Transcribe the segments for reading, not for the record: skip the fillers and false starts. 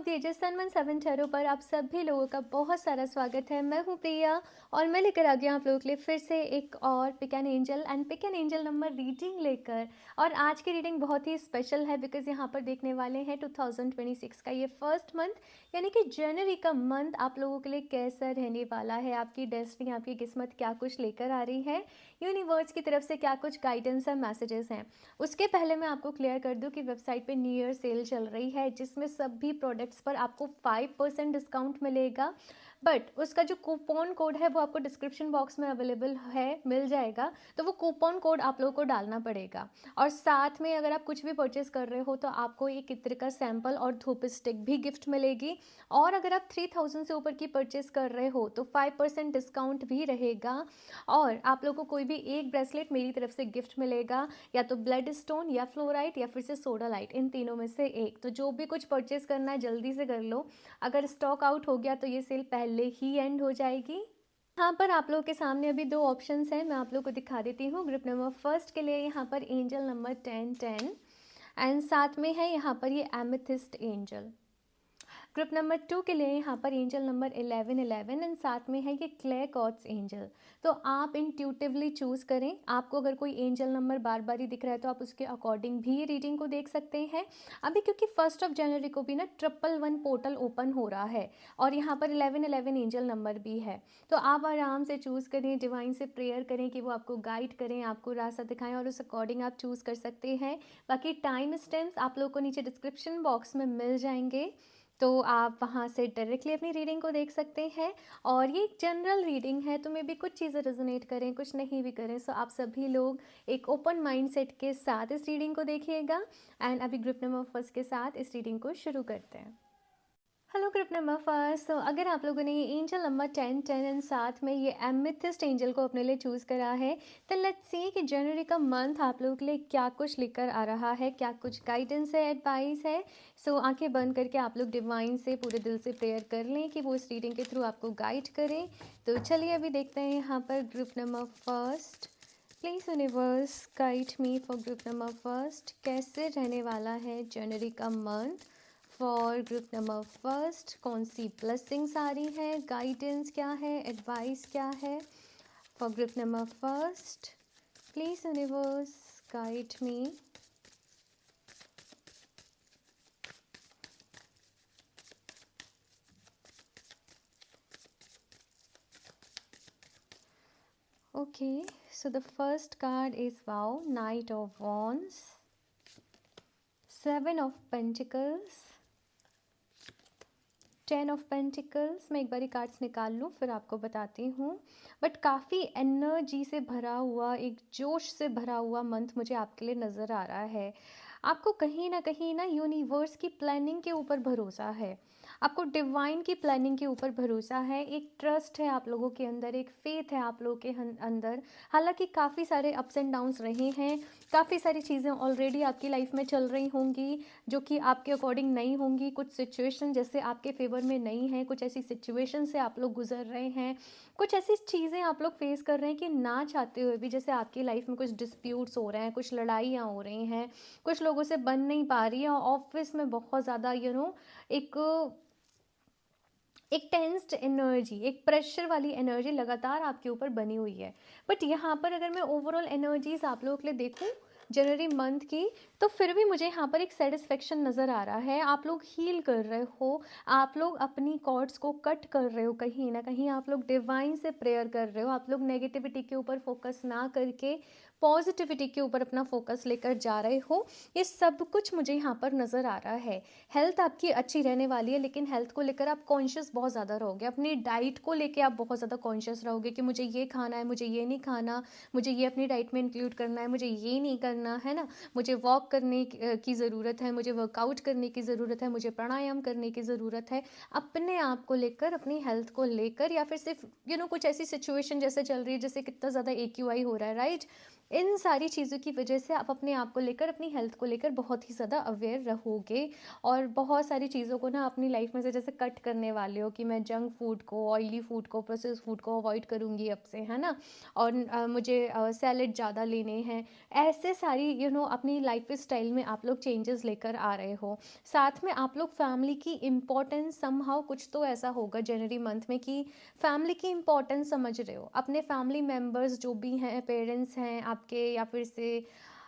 The edges Sanman 7 tarot पर आप सभी लोगों का बहुत सारा स्वागत है। मैं हूं प्रिया और मैं लेकर आ गया आप लोगों के लिए फिर से एक और pick an angel number reading लेकर। और आज की रीडिंग बहुत ही स्पेशल है बिकॉज यहाँ पर देखने वाले हैं 2026 का ये फर्स्ट मंथ, यानी कि जनवरी का मंथ आप लोगों के लिए कैसा रहने वाला है। आपकी डेस्टिनी, आपकी किस्मत क्या कुछ लेकर आ रही है, यूनिवर्स की तरफ से क्या कुछ गाइडेंस और मैसेजेस हैं। उसके पहले मैं आपको क्लियर कर दूं कि वेबसाइट पे न्यू ईयर सेल चल रही है जिसमें सभी प्रोडक्ट्स पर आपको 5% डिस्काउंट मिलेगा। बट उसका जो कूपन कोड है वो आपको डिस्क्रिप्शन बॉक्स में अवेलेबल है, मिल जाएगा। तो वो कूपन कोड आप लोगों को डालना पड़ेगा। और साथ में अगर आप कुछ भी परचेस कर रहे हो तो आपको एक इत्र का सैंपल और धूप स्टिक भी गिफ्ट मिलेगी। और अगर आप 3000 से ऊपर की परचेस कर रहे हो तो 5% डिस्काउंट भी रहेगा। और आप लोगों को कोई भी एक ब्रेसलेट मेरी तरफ से गिफ्ट मिलेगा, या तो ब्लड स्टोन या फ्लोराइट या फिर से सोडा लाइट, इन तीनों में से एक। तो जो भी कुछ परचेस करना है जल्दी से कर लो, अगर स्टॉक आउट हो गया तो ये सेल पहले ही एंड हो जाएगी। यहाँ पर आप लोगों के सामने अभी दो ऑप्शंस हैं, मैं आप लोगों को दिखा देती हूँ। ग्रुप नंबर फर्स्ट के लिए यहाँ पर एंजल नंबर 1010 एंड साथ में है यहाँ पर ये एमेथिस्ट एंजल। ग्रुप नंबर 2 के लिए यहाँ पर एंजल नंबर 1111 एंड साथ में है ये क्ले गॉड्स एंजल। तो आप इंट्यूटिवली चूज़ करें। आपको अगर कोई एंजल नंबर बार बार ही दिख रहा है तो आप उसके अकॉर्डिंग भी रीडिंग को देख सकते हैं। अभी क्योंकि 1 जनवरी को भी ना 111 पोर्टल ओपन हो रहा है और यहाँ पर 1111 एंजल नंबर भी है। तो आप आराम से चूज़ करें, डिवाइन से प्रेयर करें कि वो आपको गाइड करें, आपको रास्ता दिखाएं और उस अकॉर्डिंग आप चूज़ कर सकते हैं। बाकी टाइम स्टैम्प्स आप लोगों को नीचे डिस्क्रिप्शन बॉक्स में मिल जाएंगे, तो आप वहाँ से डायरेक्टली अपनी रीडिंग को देख सकते हैं। और ये एक जनरल रीडिंग है, तो मे भी कुछ चीज़ें रेजोनेट करें, कुछ नहीं भी करें। सो आप सभी लोग एक ओपन माइंडसेट के साथ इस रीडिंग को देखिएगा। एंड अभी ग्रुप नंबर फर्स्ट के साथ इस रीडिंग को शुरू करते हैं। Hello group number first. तो अगर आप लोगों ने ये एंजल नंबर 1010 एंड साथ में ये एमेथिस्ट एंजल को अपने लिए चूज़ करा है, तो लेट्स सी कि जनवरी का मंथ आप लोगों के लिए क्या कुछ लेकर आ रहा है, क्या कुछ गाइडेंस है, एडवाइस है। सो आंखें बंद करके आप लोग डिवाइन से पूरे दिल से प्रेयर कर लें कि वो इस रीडिंग के थ्रू आपको गाइड करें। तो चलिए अभी देखते हैं यहाँ पर group number first. Please universe guide me for group number first. कैसे रहने वाला है जनवरी का month for group number first, कौन सी ब्लेसिंग्स आ रही है, गाइडेंस क्या है, एडवाइस क्या है for group number first. Please universe guide me. Okay, so the first card is wow, night of wands, 7 of pentacles, 10 of pentacles. मैं एक बारी कार्ड्स निकाल लूँ फिर आपको बताती हूँ। बट काफ़ी एनर्जी से भरा हुआ, एक जोश से भरा हुआ मंथ मुझे आपके लिए नज़र आ रहा है। आपको कहीं ना यूनिवर्स की प्लानिंग के ऊपर भरोसा है, आपको डिवाइन की प्लानिंग के ऊपर भरोसा है, एक ट्रस्ट है आप लोगों के अंदर, एक फेथ है आप लोगों के अंदर। हालांकि काफ़ी सारे अप्स एंड डाउन्स रहे हैं, काफ़ी सारी चीज़ें ऑलरेडी आपकी लाइफ में चल रही होंगी जो कि आपके अकॉर्डिंग नहीं होंगी। कुछ सिचुएशन जैसे आपके फेवर में नहीं है, कुछ ऐसी सिचुएशन से आप लोग गुजर रहे हैं, कुछ ऐसी चीज़ें आप लोग फेस कर रहे हैं कि ना चाहते हुए भी, जैसे आपकी लाइफ में कुछ डिस्प्यूट्स हो रहे हैं, कुछ लड़ाइयाँ हो रही हैं, कुछ लोगों से बन नहीं पा रही है। ऑफिस में बहुत ज़्यादा एक टेंस्ड एनर्जी, एक प्रेशर वाली एनर्जी लगातार आपके ऊपर बनी हुई है। बट यहाँ पर अगर मैं ओवरऑल एनर्जीज आप लोगों के लिए देखूँ जनवरी मंथ की, तो फिर भी मुझे यहाँ पर एक सेटिस्फेक्शन नज़र आ रहा है। आप लोग हील कर रहे हो, आप लोग अपनी कॉर्ड्स को कट कर रहे हो, कहीं ना कहीं आप लोग डिवाइन से प्रेयर कर रहे हो, आप लोग नेगेटिविटी के ऊपर फोकस ना करके पॉजिटिविटी के ऊपर अपना फोकस लेकर जा रहे हो। ये सब कुछ मुझे यहाँ पर नज़र आ रहा है। हेल्थ आपकी अच्छी रहने वाली है, लेकिन हेल्थ को लेकर आप कॉन्शियस बहुत ज़्यादा रहोगे। अपनी डाइट को लेकर आप बहुत ज़्यादा कॉन्शियस रहोगे कि मुझे ये खाना है, मुझे ये नहीं खाना, मुझे ये अपनी डाइट में इंक्लूड करना है, मुझे ये नहीं करना है ना, मुझे वॉक करने की ज़रूरत है, मुझे वर्कआउट करने की ज़रूरत है, मुझे प्राणायाम करने की ज़रूरत है। अपने आप को लेकर, अपनी हेल्थ को लेकर, या फिर सिर्फ कुछ ऐसी सिचुएशन जैसे चल रही है, जैसे कितना ज़्यादा AQI हो रहा है, राइट। इन सारी चीज़ों की वजह से आप अपने आप को लेकर, अपनी हेल्थ को लेकर बहुत ही ज़्यादा अवेयर रहोगे और बहुत सारी चीज़ों को ना अपनी लाइफ में से जैसे कट करने वाले हो कि मैं जंक फूड को, ऑयली फूड को, प्रोसेस फूड को अवॉइड करूँगी अब से, है ना? और मुझे सैलेड ज़्यादा लेने हैं। ऐसे सारी अपनी लाइफ स्टाइल में आप लोग चेंजेस लेकर आ रहे हो। साथ में आप लोग फैमिली की इम्पोर्टेंस समहाउ कुछ तो ऐसा होगा जनवरी मंथ में कि फैमिली की इम्पोर्टेंस समझ रहे हो। अपने फैमिली मेंबर्स जो भी हैं, पेरेंट्स हैं आपके, या फिर से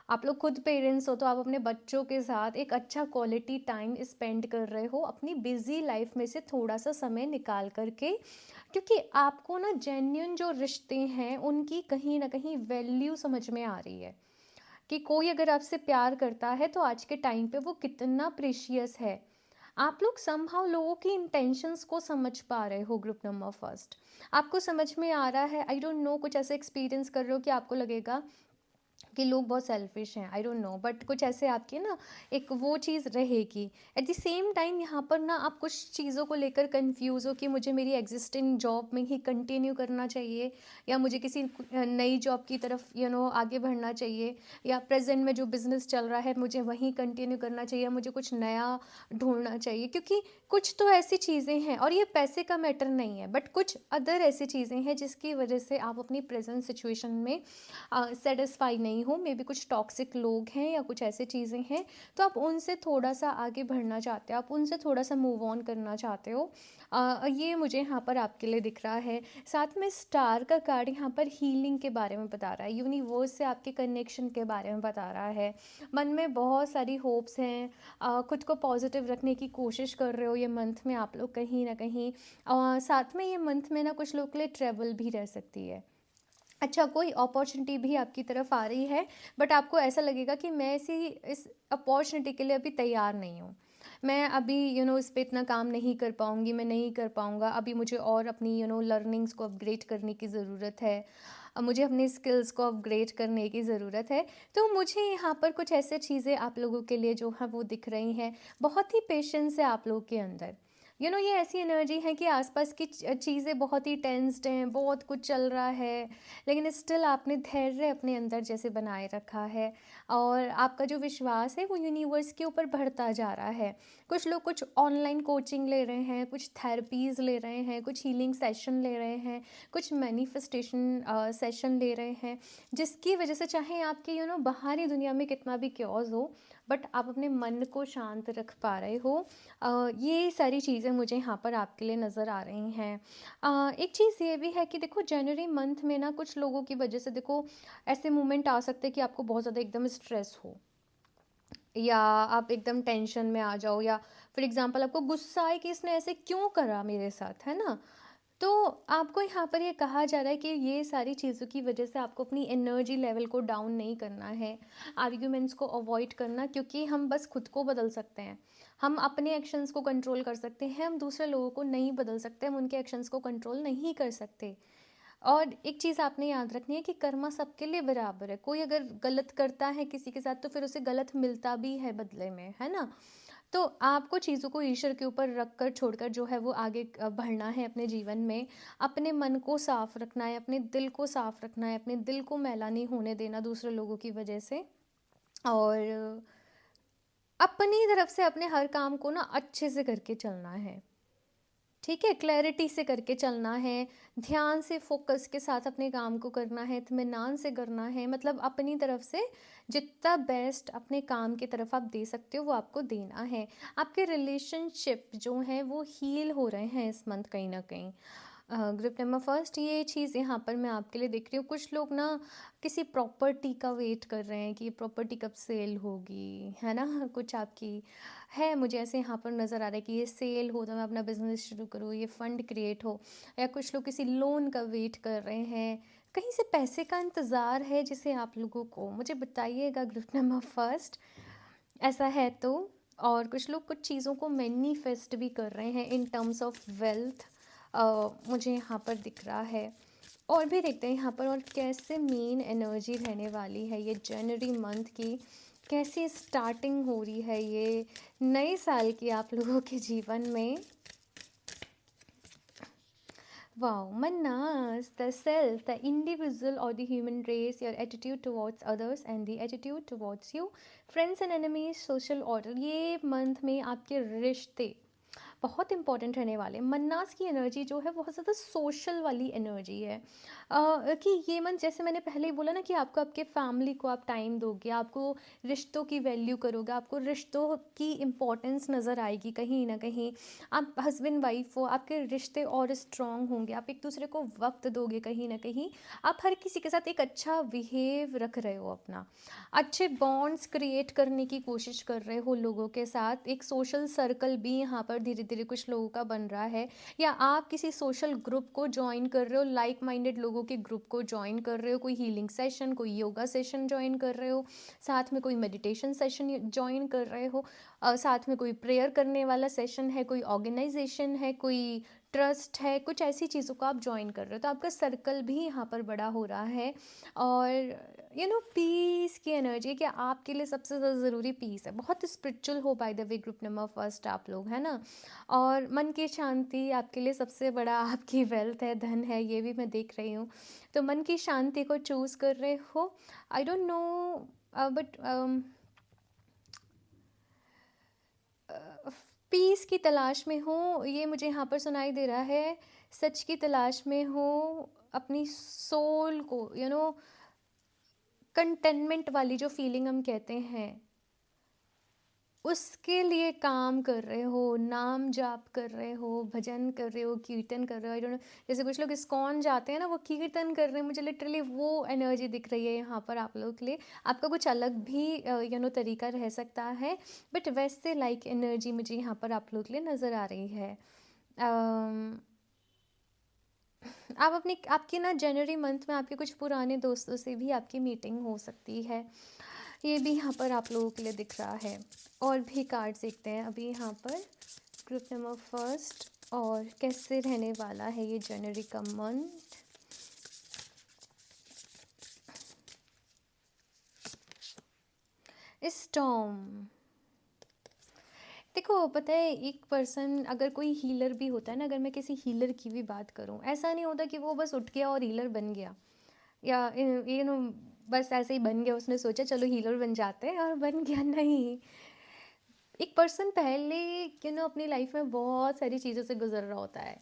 आप लोग खुद पेरेंट्स हो तो आप अपने बच्चों के साथ एक अच्छा क्वालिटी टाइम स्पेंड कर रहे हो अपनी बिजी लाइफ में से थोड़ा सा समय निकाल करके, क्योंकि आपको ना जेन्युइन जो रिश्ते हैं उनकी कहीं ना कहीं वैल्यू समझ में आ रही है कि कोई अगर आपसे प्यार करता है तो आज के टाइम पे वो कितना प्रीशियस है। आप लोग समहाउ लोगों की इंटेंशंस को समझ पा रहे हो। ग्रुप नंबर फर्स्ट, आपको समझ में आ रहा है, आई डोंट नो, कुछ ऐसे एक्सपीरियंस कर रहे हो कि आपको लगेगा कि लोग बहुत सेल्फिश हैं, आई डोंट नो, बट कुछ ऐसे आपकी ना एक वो चीज़ रहेगी। एट द सेम टाइम यहाँ पर ना आप कुछ चीज़ों को लेकर कंफ्यूज हो कि मुझे मेरी एग्जिस्टिंग जॉब में ही कंटिन्यू करना चाहिए या मुझे किसी नई जॉब की तरफ आगे बढ़ना चाहिए, या प्रेजेंट में जो बिज़नेस चल रहा है मुझे वहीं कंटिन्यू करना चाहिए, मुझे कुछ नया ढूंढना चाहिए। क्योंकि कुछ तो ऐसी चीज़ें हैं, और ये पैसे का मैटर नहीं है, बट कुछ अदर ऐसी चीज़ें हैं जिसकी वजह से आप अपनी प्रेजेंट सिचुएशन में सेटिस्फाई नहीं हो। मे बी कुछ टॉक्सिक लोग हैं या कुछ ऐसी चीज़ें हैं, तो आप उनसे थोड़ा सा आगे बढ़ना चाहते हो, आप उनसे थोड़ा सा मूव ऑन करना चाहते हो। ये मुझे यहाँ पर आपके लिए दिख रहा है। साथ में स्टार का कार्ड यहाँ पर हीलिंग के बारे में बता रहा है, यूनिवर्स से आपके कनेक्शन के बारे में बता रहा है। मन में बहुत सारी होप्स हैं, खुद को पॉजिटिव रखने की कोशिश कर रहे हो ये मंथ में आप लोग कहीं ना कहीं। साथ में ये मंथ में ना कुछ लोग के लिए ट्रेवल भी रह सकती है। अच्छा, कोई अपॉर्चुनिटी भी आपकी तरफ आ रही है, बट आपको ऐसा लगेगा कि मैं इस अपॉर्चुनिटी के लिए अभी तैयार नहीं हूँ, मैं अभी इस पे इतना काम नहीं कर पाऊँगी, मैं नहीं कर पाऊँगा अभी, मुझे और अपनी लर्निंग्स को अपग्रेड करने की ज़रूरत है, मुझे अपने स्किल्स को अपग्रेड करने की ज़रूरत है। तो मुझे यहाँ पर कुछ ऐसे चीज़ें आप लोगों के लिए जो है वो दिख रही हैं। बहुत ही पेशेंस है आप लोगों के अंदर। ये ऐसी एनर्जी है कि आसपास की चीज़ें बहुत ही टेंस्ड हैं, बहुत कुछ चल रहा है, लेकिन स्टिल आपने धैर्य अपने अंदर जैसे बनाए रखा है, और आपका जो विश्वास है वो यूनिवर्स के ऊपर बढ़ता जा रहा है। कुछ लोग कुछ ऑनलाइन कोचिंग ले रहे हैं, कुछ थेरेपीज़ ले रहे हैं, कुछ हीलिंग सेशन ले रहे हैं, कुछ मैनिफेस्टेशन सेशन ले रहे हैं, जिसकी वजह से चाहे आपके बाहरी दुनिया में कितना भी क्योस हो, बट आप अपने मन को शांत रख पा रहे हो। ये सारी चीज़ें मुझे यहाँ पर आपके लिए नज़र आ रही हैं। एक चीज़ ये भी है कि देखो जनवरी मंथ में ना कुछ लोगों की वजह से देखो ऐसे मोमेंट आ सकते हैं कि आपको बहुत ज़्यादा एकदम स्ट्रेस हो, या आप एकदम टेंशन में आ जाओ, या फॉर एग्जांपल आपको गुस्सा आए कि इसने ऐसे क्यों करा मेरे साथ, है ना? तो आपको यहाँ पर ये कहा जा रहा है कि ये सारी चीज़ों की वजह से आपको अपनी एनर्जी लेवल को डाउन नहीं करना है, आर्ग्यूमेंट्स को अवॉइड करना, क्योंकि हम बस खुद को बदल सकते हैं, हम अपने एक्शंस को कंट्रोल कर सकते हैं, हम दूसरे लोगों को नहीं बदल सकते, हम उनके एक्शंस को कंट्रोल नहीं कर सकते। और एक चीज़ आपने याद रखनी है कि कर्मा सबके लिए बराबर है, कोई अगर गलत करता है किसी के साथ तो फिर उसे गलत मिलता भी है बदले में, है ना? तो आपको चीज़ों को ईश्वर के ऊपर रख कर छोड़कर जो है वो आगे बढ़ना है अपने जीवन में। अपने मन को साफ रखना है, अपने दिल को साफ रखना है, अपने दिल को मैला नहीं होने देना दूसरे लोगों की वजह से, और अपनी तरफ से अपने हर काम को ना अच्छे से करके चलना है। ठीक है, क्लैरिटी से करके चलना है, ध्यान से फोकस के साथ अपने काम को करना है, इत्मीनान से करना है, मतलब अपनी तरफ से जितना बेस्ट अपने काम की तरफ आप दे सकते हो वो आपको देना है। आपके रिलेशनशिप जो हैं वो हील हो रहे हैं इस मंथ कहीं ना कहीं। ग्रुप नंबर फर्स्ट, ये चीज़ यहाँ पर मैं आपके लिए देख रही हूँ। कुछ लोग ना किसी प्रॉपर्टी का वेट कर रहे हैं कि ये प्रॉपर्टी कब सेल होगी, है ना? कुछ आपकी है, मुझे ऐसे यहाँ पर नज़र आ रहा है कि ये सेल हो तो मैं अपना बिजनेस शुरू करूँ, ये फंड क्रिएट हो, या कुछ लोग किसी लोन का वेट कर रहे हैं, कहीं से पैसे का इंतज़ार है जिसे आप लोगों को मुझे बताइएगा ग्रुप नंबर फर्स्ट, ऐसा है तो। और कुछ लोग कुछ चीज़ों को मैनिफेस्ट भी कर रहे हैं इन टर्म्स ऑफ वेल्थ, मुझे यहाँ पर दिख रहा है। और भी देखते हैं यहाँ पर और कैसे मेन एनर्जी रहने वाली है ये जनवरी मंथ की, कैसी स्टार्टिंग हो रही है ये नए साल की आप लोगों के जीवन में। Wow, manas, the self, the individual or the human race, your attitude towards others and the attitude towards you, friends and enemies, social order, ये मंथ में आपके रिश्ते बहुत इंपॉर्टेंट रहने वाले। मन्नास की एनर्जी जो है बहुत ज़्यादा सोशल वाली एनर्जी है। कि ये मन, जैसे मैंने पहले ही बोला ना, कि आपको आपके फैमिली को आप टाइम दोगे, आपको रिश्तों की वैल्यू करोगे, आपको रिश्तों की इम्पोर्टेंस नज़र आएगी कहीं ना कहीं। आप हस्बैंड वाइफ हो, आपके रिश्ते और स्ट्रॉन्ग होंगे, आप एक दूसरे को वक्त दोगे कहीं ना कहीं। आप हर किसी के साथ एक अच्छा बिहेव रख रहे हो, अपना अच्छे बॉन्ड्स क्रिएट करने की कोशिश कर रहे हो लोगों के साथ। एक सोशल सर्कल भी यहाँ पर धीरे धीरे कुछ लोगों का बन रहा है, या आप किसी सोशल ग्रुप को ज्वाइन कर रहे हो, लाइक माइंडेड लोगों के ग्रुप को ज्वाइन कर रहे हो, कोई हीलिंग सेशन, कोई योगा सेशन ज्वाइन कर रहे हो, साथ में कोई मेडिटेशन सेशन ज्वाइन कर रहे हो, साथ में कोई प्रेयर करने वाला सेशन है, कोई ऑर्गेनाइजेशन है, कोई ट्रस्ट है, कुछ ऐसी चीज़ों को आप ज्वाइन कर रहे हो, तो आपका सर्कल भी यहाँ पर बड़ा हो रहा है। और पीस की एनर्जी, कि आपके लिए सबसे ज़्यादा ज़रूरी पीस है। बहुत स्पिरिचुअल हो by the way group number first आप लोग, है ना। और मन की शांति आपके लिए सबसे बड़ा आपकी वेल्थ है, धन है, ये भी मैं देख रही हूँ। तो मन की शांति को चूज़ कर रहे हो। I don't know, but peace की तलाश में हो, ये मुझे यहाँ पर सुनाई दे रहा है। सच की तलाश में हो, अपनी सोल को कंटेनमेंट वाली जो फीलिंग हम कहते हैं, उसके लिए काम कर रहे हो, नाम जाप कर रहे हो, भजन कर रहे हो, कीर्तन कर रहे हो। आई डोंट नो, जैसे कुछ लोग इस्कॉन जाते हैं ना, वो कीर्तन कर रहे हैं, मुझे लिटरली वो एनर्जी दिख रही है यहाँ पर आप लोगों के लिए। आपका कुछ अलग भी तरीका रह सकता है, बट वैसे लाइक एनर्जी मुझे यहाँ पर आप लोगों के लिए नज़र आ रही है। आप आपकी ना जनवरी मंथ में आपके कुछ पुराने दोस्तों से भी आपकी मीटिंग हो सकती है, ये भी यहाँ पर आप लोगों के लिए दिख रहा है। और भी कार्ड्स देखते हैं अभी यहाँ पर ग्रुप नंबर फर्स्ट, और कैसे रहने वाला है ये जनवरी का मंथ। स्टॉर्म, देखो पता है, एक पर्सन अगर कोई हीलर भी होता है ना, अगर मैं किसी हीलर की भी बात करूं, ऐसा नहीं होता कि वो बस उठ गया और हीलर बन गया, या बस ऐसे ही बन गया, उसने सोचा चलो हीलर बन जाते हैं और बन गया। नहीं, एक पर्सन पहले अपनी लाइफ में बहुत सारी चीज़ों से गुजर रहा होता है,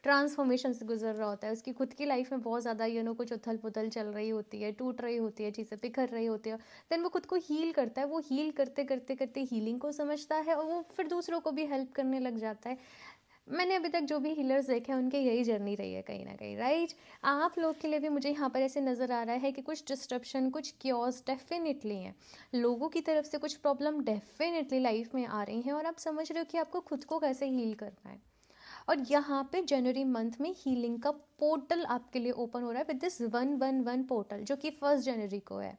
ट्रांसफॉर्मेशन से गुजर रहा होता है। उसकी खुद की लाइफ में बहुत ज़्यादा कुछ उथल पुथल चल रही होती है, टूट रही होती है, चीज़ें बिखर रही होती है। देन वो खुद को हील करता है, वो हील करते करते करते हीलिंग को समझता है, और वो फिर दूसरों को भी हेल्प करने लग जाता है। मैंने अभी तक जो भी हीलर्स देखे हैं, उनकी यही जर्नी रही है कहीं ना कहीं, राइट। आप लोग के लिए भी मुझे यहाँ पर ऐसे नज़र आ रहा है कि कुछ डिस्ट्रप्शन, कुछ क्योर्स डेफिनेटली हैं, लोगों की तरफ से कुछ प्रॉब्लम डेफिनेटली लाइफ में आ रही हैं, और आप समझ रहे हो कि आपको खुद को कैसे हील करना है। और यहाँ पे जनवरी मंथ में हीलिंग का पोर्टल आपके लिए ओपन हो रहा है विद दिस 111 पोर्टल, जो कि 1 जनवरी को है।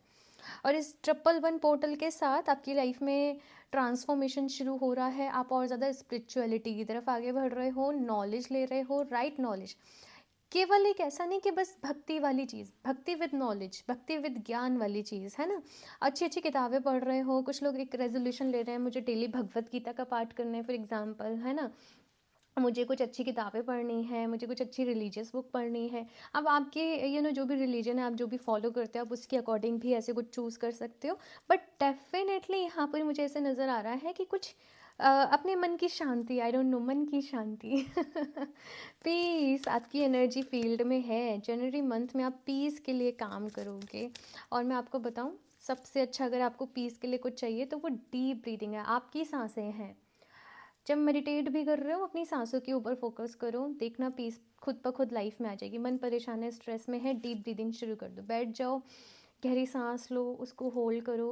और इस 111 पोर्टल के साथ आपकी लाइफ में ट्रांसफॉर्मेशन शुरू हो रहा है। आप और ज़्यादा स्पिरिचुअलिटी की तरफ आगे बढ़ रहे हो, नॉलेज ले रहे हो, राइट नॉलेज। केवल एक ऐसा नहीं कि बस भक्ति वाली चीज़, भक्ति विद नॉलेज, भक्ति विद ज्ञान वाली चीज़, है ना। अच्छी अच्छी किताबें पढ़ रहे हो, कुछ लोग एक रेजोल्यूशन ले रहे हैं, मुझे डेली भगवत गीता का पाठ करना है फॉर एग्जाम्पल, है ना। मुझे कुछ अच्छी किताबें पढ़नी है, मुझे कुछ अच्छी रिलीजियस बुक पढ़नी है। अब आपके जो भी रिलीजन है, आप जो भी फॉलो करते हो, आप उसके अकॉर्डिंग भी ऐसे कुछ चूज़ कर सकते हो। बट डेफिनेटली यहाँ पर मुझे ऐसे नज़र आ रहा है कि कुछ अपने मन की शांति, आई डोंट नो, मन की शांति पीस आपकी एनर्जी फील्ड में है। जनवरी मंथ में आप पीस के लिए काम करोगे। और मैं आपको बताऊँ, सबसे अच्छा अगर आपको पीस के लिए कुछ चाहिए तो वो डीप ब्रीदिंग है, आपकी सांसें हैं। जब मेडिटेट भी कर रहे हो, अपनी सांसों के ऊपर फोकस करो, देखना पीस खुद ब खुद लाइफ में आ जाएगी। मन परेशान है, स्ट्रेस में है, डीप ब्रीदिंग शुरू कर दो, बैठ जाओ, गहरी सांस लो, उसको होल्ड करो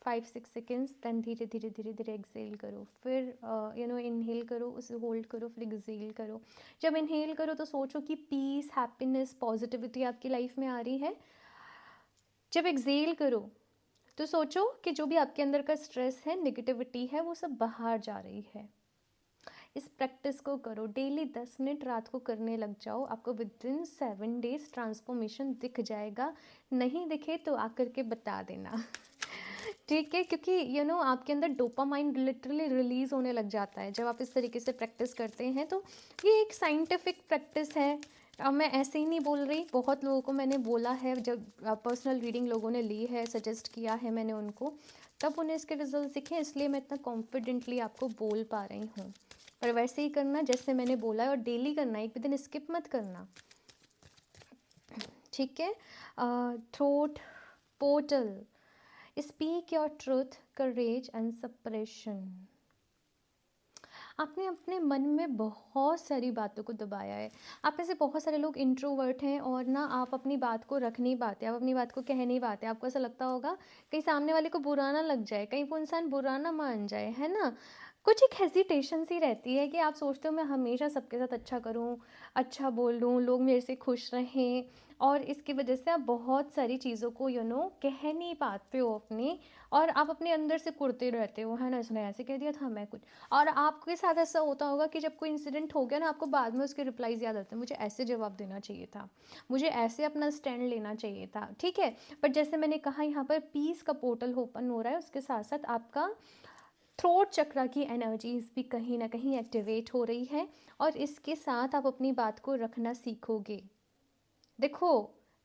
5-6 सेकेंड्स, दैन धीरे धीरे धीरे धीरे एक्सेल करो, फिर इनहेल करो, उसे होल्ड करो, फिर एक्सेल करो। जब इनहेल करो तो सोचो कि पीस, हैप्पीनेस, पॉजिटिविटी आपकी लाइफ में आ रही है। जब एक्सेल करो तो सोचो कि जो भी आपके अंदर का स्ट्रेस है, नेगेटिविटी है, वो सब बाहर जा रही है। इस प्रैक्टिस को करो डेली, 10 मिनट रात को करने लग जाओ, आपको विद इन 7 डेज ट्रांसफॉर्मेशन दिख जाएगा। नहीं दिखे तो आकर के बता देना ठीक है, क्योंकि आपके अंदर डोपामाइन लिटरली रिलीज होने लग जाता है जब आप इस तरीके से प्रैक्टिस करते हैं। तो ये एक साइंटिफिक प्रैक्टिस है, अब मैं ऐसे ही नहीं बोल रही, बहुत लोगों को मैंने बोला है, जब पर्सनल रीडिंग लोगों ने ली है, सजेस्ट किया है मैंने उनको, तब उन्हें इसके रिजल्ट दिखे, इसलिए मैं इतना कॉन्फिडेंटली आपको बोल पा रही हूँ। पर वैसे ही करना जैसे मैंने बोला है, और डेली करना, एक भी दिन स्किप मत करना, ठीक है। Throat portal, speak your truth, courage and suppression. आपने अपने मन में बहुत सारी बातों को दबाया है। आप में से बहुत सारे लोग इंट्रोवर्ट हैं और ना आप अपनी बात को रख नहीं पाते, आप अपनी बात को कह नहीं पाते। आपको ऐसा लगता होगा कहीं सामने वाले को बुरा ना लग जाए, कहीं वो इंसान बुरा ना मान जाए, है ना। कुछ एक हेजिटेशन सी रहती है कि आप सोचते हो मैं हमेशा सबके साथ अच्छा करूं, अच्छा बोलूं, लोग मेरे से खुश रहें, और इसकी वजह से आप बहुत सारी चीज़ों को कह नहीं पाते हो अपनी, और आप अपने अंदर से कुढ़ते रहते हो, है ना, इसने ऐसे कह दिया था, मैं कुछ। और आपके साथ ऐसा होता होगा कि जब कोई इंसिडेंट हो गया ना, आपको बाद में उसके रिप्लाईज याद आते हैं, मुझे ऐसे जवाब देना चाहिए था, मुझे ऐसे अपना स्टैंड लेना चाहिए था, ठीक है। बट जैसे मैंने कहा, यहाँ पर पीस का पोर्टल ओपन हो रहा है, उसके साथ साथ आपका थ्रोट चक्रा की एनर्जीज भी कहीं ना कहीं एक्टिवेट हो रही है, और इसके साथ आप अपनी बात को रखना सीखोगे। देखो,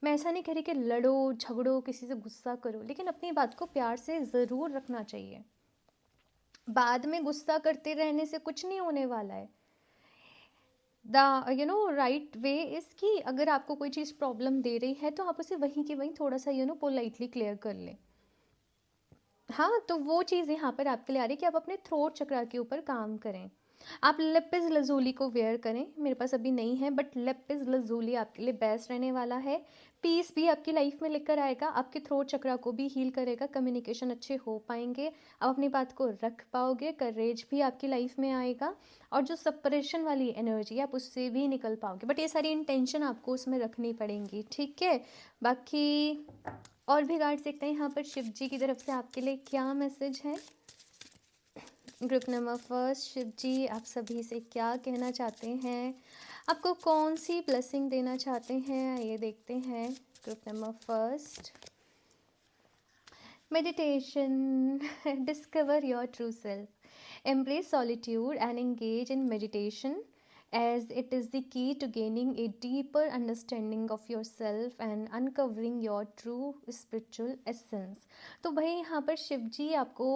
मैं ऐसा नहीं कह रही कि लड़ो झगड़ो, किसी से गुस्सा करो, लेकिन अपनी बात को प्यार से ज़रूर रखना चाहिए। बाद में गुस्सा करते रहने से कुछ नहीं होने वाला है। द राइट वे इज़ कि अगर आपको कोई चीज़ प्रॉब्लम दे रही है, तो आप उसे वहीं की वहीं थोड़ा सा पोलाइटली क्लियर कर लें। हाँ, तो वो चीज़ यहाँ पर आपके लिए आ रही है कि आप अपने थ्रोट चक्रा के ऊपर काम करें। आप लेपिस लजूली को वेयर करें, मेरे पास अभी नहीं है, बट लेपिस लजूली आपके लिए बेस्ट रहने वाला है। पीस भी आपकी लाइफ में लेकर आएगा, आपके थ्रोट चक्रा को भी हील करेगा, कम्युनिकेशन अच्छे हो पाएंगे, आप अपनी बात को रख पाओगे, करेज भी आपकी लाइफ में आएगा, और जो सपरेशन वाली एनर्जी है आप उससे भी निकल पाओगे। बट ये सारी इंटेंशन आपको उसमें रखनी पड़ेंगी, ठीक है। बाकी और भी गाइड देखते हैं यहाँ पर शिव जी की तरफ से आपके लिए क्या मैसेज है। ग्रुप नंबर फर्स्ट, शिव जी आप सभी से क्या कहना चाहते हैं, आपको कौन सी ब्लेसिंग देना चाहते हैं, ये देखते हैं। Group number first, meditation, discover your true self, embrace solitude and engage in meditation as it is the key to gaining a deeper understanding of yourself and uncovering your true spiritual essence। तो भाई यहाँ पर शिव जी आपको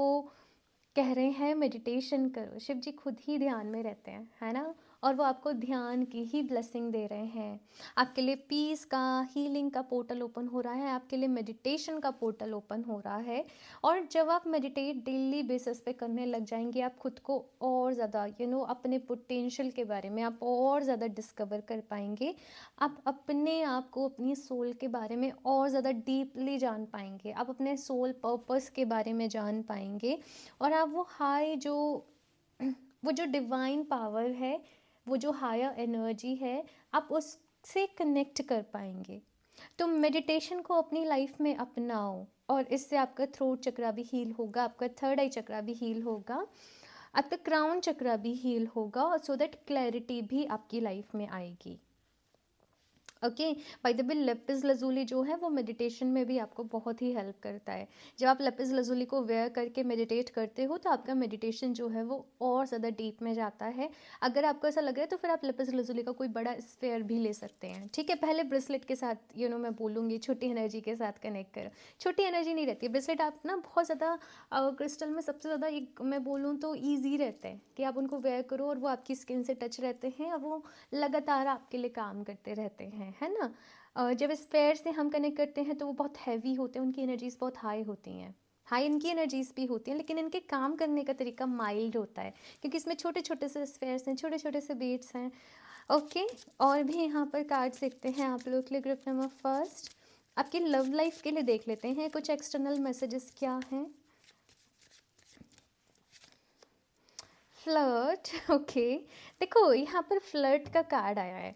कह रहे हैं meditation करो। शिव जी खुद ही ध्यान में रहते हैं, है ना, और वो आपको ध्यान की ही ब्लेसिंग दे रहे हैं। आपके लिए पीस का, हीलिंग का पोर्टल ओपन हो रहा है, आपके लिए मेडिटेशन का पोर्टल ओपन हो रहा है। और जब आप मेडिटेट डेली बेसिस पे करने लग जाएंगे, आप खुद को और ज़्यादा अपने पोटेंशियल के बारे में आप और ज़्यादा डिस्कवर कर पाएंगे। आप अपने आप को, अपनी सोल के बारे में और ज़्यादा डीपली जान पाएंगे, आप अपने सोल पर्पस के बारे में जान पाएंगे, और आप वो हाई जो वो जो डिवाइन पावर है, वो जो हायर एनर्जी है, आप उससे कनेक्ट कर पाएंगे। तो मेडिटेशन को अपनी लाइफ में अपनाओ, और इससे आपका थ्रोट चक्रा भी हील होगा, आपका थर्ड आई चक्रा भी हील होगा, आपका क्राउन चक्रा भी हील होगा, और सो दैट क्लैरिटी भी आपकी लाइफ में आएगी। Okay, by the way lapis lazuli जो है वो मेडिटेशन में भी आपको बहुत ही हेल्प करता है। जब आप लेपिस लजूली को वेयर करके मेडिटेट करते हो, तो आपका मेडिटेशन जो है वो और ज़्यादा डीप में जाता है। अगर आपको ऐसा लग रहा है तो फिर आप लेपिस लजूली का कोई बड़ा स्फेयर भी ले सकते हैं, ठीक है। पहले ब्रेसलेट के साथ मैं बोलूँगी छोटी एनर्जी के साथ कनेक्ट करो। छोटी एनर्जी नहीं रहती है ब्रेसलेट, आप ना बहुत ज़्यादा क्रिस्टल में सबसे ज़्यादा एक मैं बोलूँ तो ईजी रहता है कि आप उनको वेयर करो और वो आपकी स्किन से टच रहते हैं, और वो लगातार आपके लिए काम करते रहते हैं, है ना। जब स्पेयर से हम कनेक्ट करते हैं तो वो बहुत हैवी होते हैं, उनकी एनर्जीज बहुत हाई होती हैं, हाई इनकी एनर्जीज भी होती हैं, लेकिन इनके काम करने का तरीका माइल्ड होता है, क्योंकि इसमें छोटे छोटे से स्फेयर्स हैं, छोटे छोटे से बीट्स हैं। ओके, और भी यहाँ पर कार्ड्स देखते हैं आप लोग के लिए। ग्रुप नंबर फर्स्ट, आपकी लव लाइफ के लिए देख लेते हैं कुछ एक्सटर्नल मैसेजेस क्या हैं। फ्लर्ट, ओके, देखो यहाँ पर फ्लर्ट का कार्ड आया है।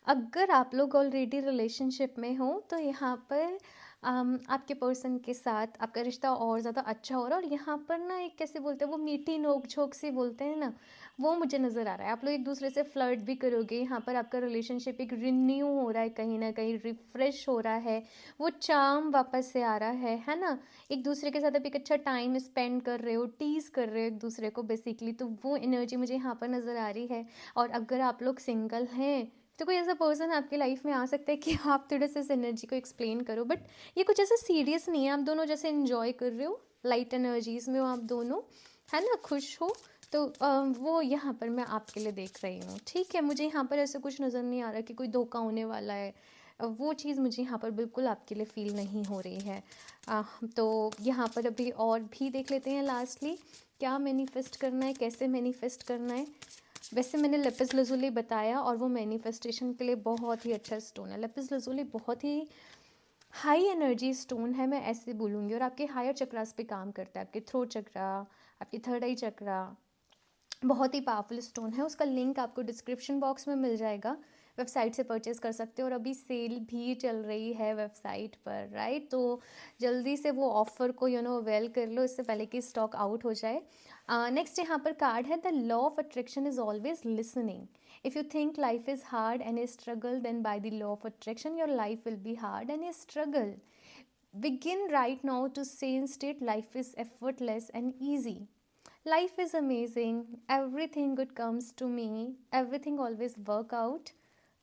अगर आप लोग ऑलरेडी रिलेशनशिप में हो तो यहाँ पर आपके पर्सन के साथ आपका रिश्ता और ज़्यादा अच्छा हो रहा है, और यहाँ पर ना एक कैसे बोलते हैं वो मीठी नोक झोंक से बोलते हैं ना, वो मुझे नज़र आ रहा है। आप लोग एक दूसरे से फ्लर्ट भी करोगे, यहाँ पर आपका रिलेशनशिप एक रिन्यू हो रहा है, कहीं ना कहीं रिफ्रेश हो रहा है, वो चार्म वापस से आ रहा है ना। एक दूसरे के साथ आप एक अच्छा टाइम स्पेंड कर रहे हो, टीज कर रहे हो एक दूसरे को बेसिकली, तो वो एनर्जी मुझे यहाँ पर नज़र आ रही है। और अगर आप लोग सिंगल हैं तो कोई ऐसा पर्सन आपकी लाइफ में आ सकता है कि आप थोड़ा सा इस एनर्जी को एक्सप्लेन करो, बट ये कुछ ऐसा सीरियस नहीं है, आप दोनों जैसे इन्जॉय कर रहे हो, लाइट एनर्जीज में हो आप दोनों, है ना, खुश हो। तो वो यहाँ पर मैं आपके लिए देख रही हूँ, ठीक है। मुझे यहाँ पर ऐसा कुछ नज़र नहीं आ रहा कि कोई धोखा होने वाला है, वो चीज़ मुझे यहाँ पर बिल्कुल आपके लिए फील नहीं हो रही है। तो यहाँ पर अभी और भी देख लेते हैं लास्टली, क्या मैनिफेस्ट करना है, कैसे मैनिफेस्ट करना है। वैसे मैंने लेपिस लजुली बताया और वो मैनिफेस्टेशन के लिए बहुत ही अच्छा स्टोन है। लेपिस लजुली बहुत ही हाई एनर्जी स्टोन है, मैं ऐसे बोलूँगी, और आपके हायर चक्रास पे काम करता है, आपके थ्रोट चक्रा, आपकी थर्ड आई चक्रा, बहुत ही पावरफुल स्टोन है। उसका लिंक आपको डिस्क्रिप्शन बॉक्स में मिल जाएगा, वेबसाइट से परचेज़ कर सकते हो, और अभी सेल भी चल रही है वेबसाइट पर, राइट। तो जल्दी से वो ऑफ़र को अवेल कर लो, इससे पहले कि स्टॉक आउट हो जाए। नेक्स्ट यहाँ पर कार्ड है, the law of attraction is always listening. If you think life is hard and a struggle, then by the law of attraction your life will be hard and a struggle. Begin right now to say instead, life is effortless and easy. Life is amazing. Everything good comes to me. Everything always work out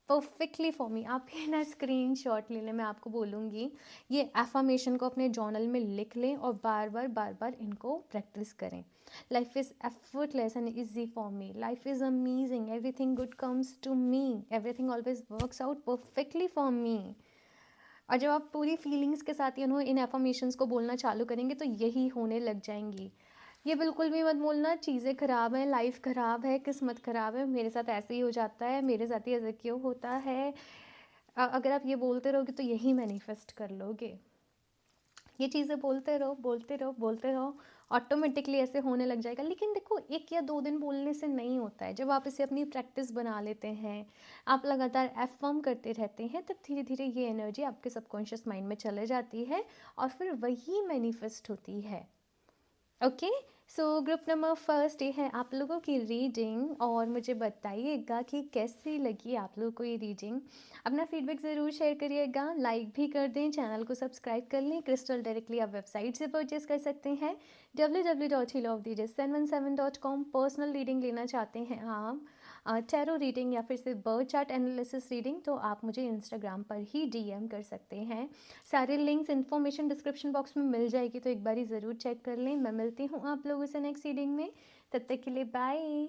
perfectly for मी। आप ये ना screen shot ले लें, मैं आपको बोलूँगी, ये affirmation को अपने जर्नल में लिख लें और बार बार इनको प्रैक्टिस करें। Life is effortless and easy for me, life is amazing, everything good comes to me, everything always works out perfectly for me. और जब आप पूरी फीलिंग्स के साथ इन एफर्मेशंस को बोलना चालू करेंगे तो यही होने लग जाएंगी। ये बिल्कुल भी मत बोलना चीज़ें ख़राब हैं, लाइफ ख़राब है, किस्मत ख़राब है, मेरे साथ ऐसे ही हो जाता है, मेरे साथ ही ऐसे क्यों होता है। अगर आप ये बोलते रहोगे तो यही मैनिफेस्ट कर लोगे। ये चीज़ें बोलते रहो बोलते रहो बोलते रहो, ऑटोमेटिकली ऐसे होने लग जाएगा। लेकिन देखो, 1 या 2 दिन बोलने से नहीं होता है। जब आप इसे अपनी प्रैक्टिस बना लेते हैं, आप लगातार एफर्म करते रहते हैं, तब धीरे धीरे ये एनर्जी आपके सबकॉन्शियस माइंड में चले जाती है और फिर वही मैनिफेस्ट होती है। Okay, so group number first ये है आप लोगों की रीडिंग, और मुझे बताइएगा कि कैसी लगी आप लोगों को ये रीडिंग। अपना फीडबैक ज़रूर शेयर करिएगा, लाइक भी कर दें, चैनल को सब्सक्राइब कर लें। क्रिस्टल डायरेक्टली आप वेबसाइट से परचेज कर सकते हैं www.healofthedays717.com। पर्सनल रीडिंग लेना चाहते हैं आप, टैरो रीडिंग या फिर से बर्थ चार्ट एनालिसिस रीडिंग, तो आप मुझे इंस्टाग्राम पर ही डीएम कर सकते हैं। सारे लिंक्स इन्फॉर्मेशन डिस्क्रिप्शन बॉक्स में मिल जाएगी, तो एक बारी ज़रूर चेक कर लें। मैं मिलती हूँ आप लोगों से नेक्स्ट रीडिंग में, तब तक के लिए बाय।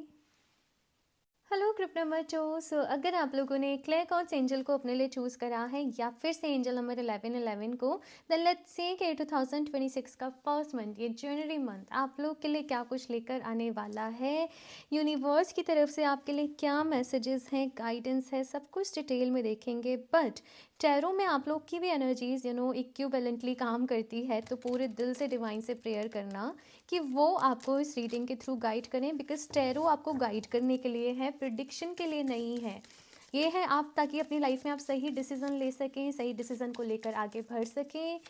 Hello group number 2। सो अगर आप लोगों ने क्लेयर कॉन्स एंजल को अपने लिए चूज़ करा है या फिर से एंजल नंबर 1111 को, देन लेट्स सी कि 2026 का फर्स्ट मंथ, ये जनवरी मंथ, आप लोग के लिए क्या कुछ लेकर आने वाला है। यूनिवर्स की तरफ से आपके लिए क्या मैसेजेस हैं, गाइडेंस है, सब कुछ डिटेल में देखेंगे। बट टैरो में आप लोग की भी एनर्जीज इक्विवेलेंटली काम करती है, तो पूरे दिल से डिवाइन से प्रेयर करना कि वो आपको इस रीडिंग के थ्रू गाइड करें, बिकॉज टैरो आपको गाइड करने के लिए है, प्रिडिक्शन के लिए नहीं है। ये है आप, ताकि अपनी लाइफ में आप सही डिसीजन ले सकें, सही डिसीजन को लेकर आगे बढ़ सकें।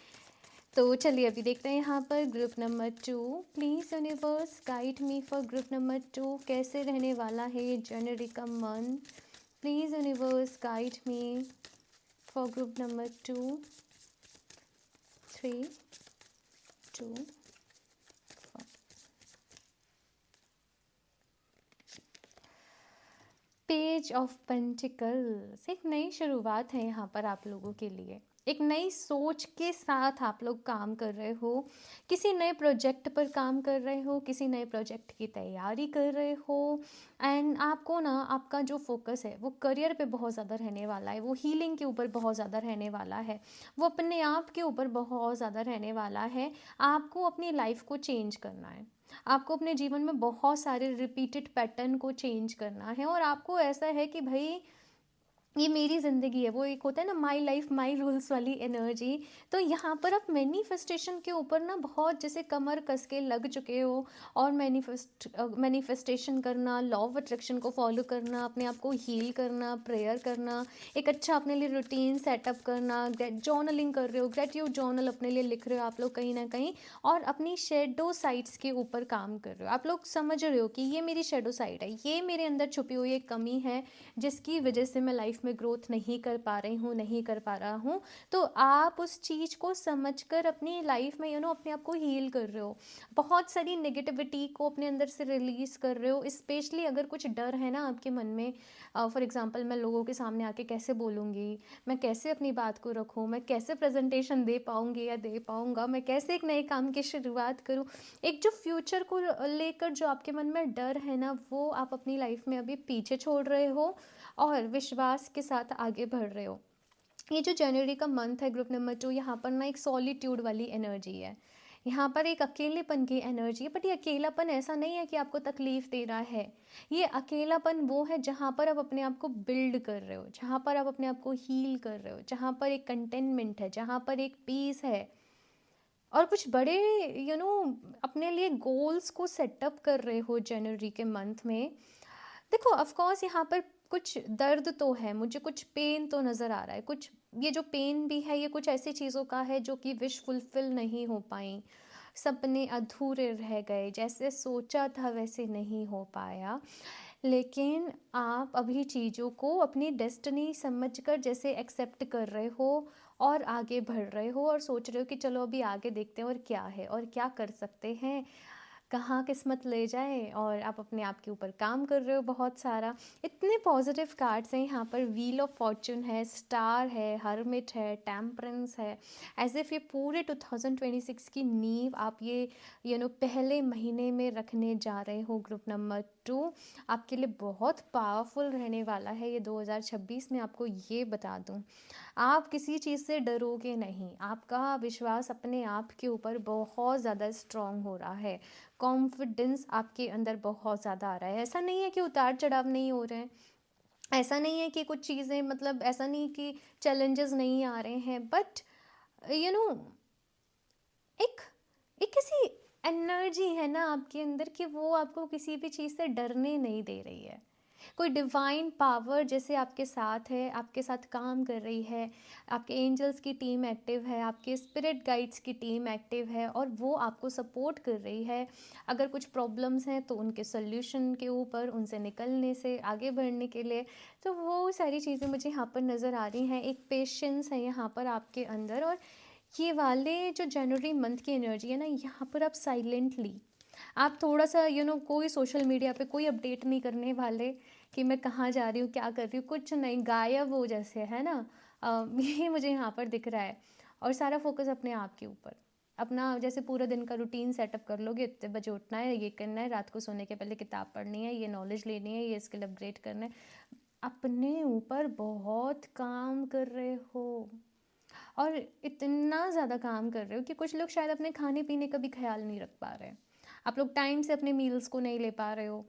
तो चलिए अभी देखते हैं यहाँ पर group number 2। Please universe guide me for group number 2, कैसे रहने वाला है ये जनवरी का month. Please universe guide me for group number 2, 3, 2, page of pentacles. एक नई शुरुआत है यहाँ पर आप लोगों के लिए, एक नई सोच के साथ आप लोग काम कर रहे हो, किसी नए प्रोजेक्ट पर काम कर रहे हो, किसी नए प्रोजेक्ट की तैयारी कर रहे हो। एंड आपको ना, आपका जो फोकस है वो करियर पे बहुत ज़्यादा रहने वाला है, वो हीलिंग के ऊपर बहुत ज़्यादा रहने वाला है, वो अपने आप के ऊपर बहुत ज़्यादा रहने वाला है। आपको अपनी लाइफ को चेंज करना है, आपको अपने जीवन में बहुत सारे रिपीटेड पैटर्न को चेंज करना है, और आपको ऐसा है कि भाई ये मेरी ज़िंदगी है, वो एक होता है ना माई लाइफ माई रूल्स वाली एनर्जी। तो यहाँ पर आप मैनिफेस्टेशन के ऊपर ना बहुत जैसे कमर कस के लग चुके हो, और मैनिफेस्टेशन करना, लॉ ऑफ अट्रैक्शन को फॉलो करना, अपने आप को हील करना, प्रेयर करना, एक अच्छा अपने लिए रूटीन सेटअप करना, जर्नलिंग कर रहे हो, ग्रेटिट्यूड जर्नल अपने लिए लिख रहे हो आप लोग कहीं ना कहीं, और अपनी शेडो साइड्स के ऊपर काम कर रहे हो। आप लोग समझ रहे हो कि ये मेरी शेडो साइड है, ये मेरे अंदर छुपी हुई एक कमी है जिसकी वजह से मैं लाइफ में में ग्रोथ नहीं कर पा रही हूँ, नहीं कर पा रहा हूँ, तो आप उस चीज़ को समझकर अपनी लाइफ में अपने आप को हील कर रहे हो, बहुत सारी नेगेटिविटी को अपने अंदर से रिलीज़ कर रहे हो। स्पेशली अगर कुछ डर है ना आपके मन में, फॉर एग्जांपल मैं लोगों के सामने आके कैसे बोलूँगी, मैं कैसे अपनी बात को रखूँ, मैं कैसे प्रेजेंटेशन दे पाऊँगी या दे पाऊँगा, मैं कैसे एक नए काम की शुरुआत करूँ, एक जो फ्यूचर को लेकर जो आपके मन में डर है ना, वो आप अपनी लाइफ में अभी पीछे छोड़ रहे हो और विश्वास के साथ आगे बढ़ रहे हो। ये जो जनवरी का मंथ है ग्रुप नंबर 2, यहाँ पर ना एक सॉलिट्यूड वाली एनर्जी है, यहाँ पर एक अकेलेपन की एनर्जी है। बट ये अकेलापन ऐसा नहीं है कि आपको तकलीफ दे रहा है, ये अकेलापन वो है जहाँ पर आप अपने आप को बिल्ड कर रहे हो, जहाँ पर आप अपने आप को हील कर रहे हो, जहाँ पर एक कंटेनमेंट है, जहाँ पर एक पीस है और कुछ बड़े अपने लिए गोल्स को सेटअप कर रहे हो जनवरी के मंथ में। देखो ऑफ कोर्स यहाँ पर कुछ दर्द तो है, मुझे कुछ पेन तो नज़र आ रहा है, कुछ ये जो पेन भी है ये कुछ ऐसी चीज़ों का है जो कि विश फुलफिल नहीं हो पाई, सपने अधूरे रह गए, जैसे सोचा था वैसे नहीं हो पाया। लेकिन आप अभी चीज़ों को अपनी डेस्टिनी समझकर जैसे एक्सेप्ट कर रहे हो और आगे बढ़ रहे हो और सोच रहे हो कि चलो अभी आगे देखते हैं और क्या है और क्या कर सकते हैं, कहाँ किस्मत ले जाए, और आप अपने आप के ऊपर काम कर रहे हो बहुत सारा। इतने पॉजिटिव कार्ड्स हैं यहाँ पर, व्हील ऑफ फॉर्चून है, स्टार है, हर्मिट है, टेम्परेंस है। एज इफ ये पूरे 2026 की नींव आप ये पहले महीने में रखने जा रहे हो। ग्रुप नंबर 2 आपके लिए बहुत पावरफुल रहने वाला है ये 2026 में, आपको ये बता दूँ। आप किसी चीज़ से डरोगे नहीं, आपका विश्वास अपने आप के ऊपर बहुत ज़्यादा स्ट्रांग हो रहा है, कॉन्फिडेंस आपके अंदर बहुत ज़्यादा आ रहा है। ऐसा नहीं है कि उतार चढ़ाव नहीं हो रहे हैं, ऐसा नहीं है कि कुछ चीज़ें मतलब ऐसा नहीं कि चैलेंजेस नहीं आ रहे हैं, बट यू नो एक एक ऐसी एनर्जी है ना आपके अंदर कि वो आपको किसी भी चीज़ से डरने नहीं दे रही है। कोई डिवाइन पावर जैसे आपके साथ है, आपके साथ काम कर रही है, आपके एंजल्स की टीम एक्टिव है, आपके स्पिरिट गाइड्स की टीम एक्टिव है और वो आपको सपोर्ट कर रही है। अगर कुछ प्रॉब्लम्स हैं तो उनके सॉल्यूशन के ऊपर, उनसे निकलने से आगे बढ़ने के लिए, तो वो सारी चीज़ें मुझे यहाँ पर नज़र आ रही हैं। एक पेशेंस है यहाँ पर आपके अंदर, और ये वाले जो जनवरी मंथ की एनर्जी है ना, यहाँ पर आप साइलेंटली, आप थोड़ा सा कोई सोशल मीडिया पे कोई अपडेट नहीं करने वाले कि मैं कहाँ जा रही हूँ, क्या कर रही हूँ, कुछ नहीं, गायब हो जैसे, है ना। ये मुझे यहाँ पर दिख रहा है। और सारा फोकस अपने आप के ऊपर, अपना जैसे पूरा दिन का रूटीन सेटअप कर लोगे, इतने बजे उठना है, ये करना है, रात को सोने के पहले किताब पढ़नी है, ये नॉलेज लेनी है, ये स्किल अपग्रेड करना है, अपने ऊपर बहुत काम कर रहे हो। और इतना ज़्यादा काम कर रहे हो कि कुछ लोग शायद अपने खाने पीने का भी ख्याल नहीं रख पा रहे हैं। आप लोग टाइम से अपने मील्स को नहीं ले पा रहे हो,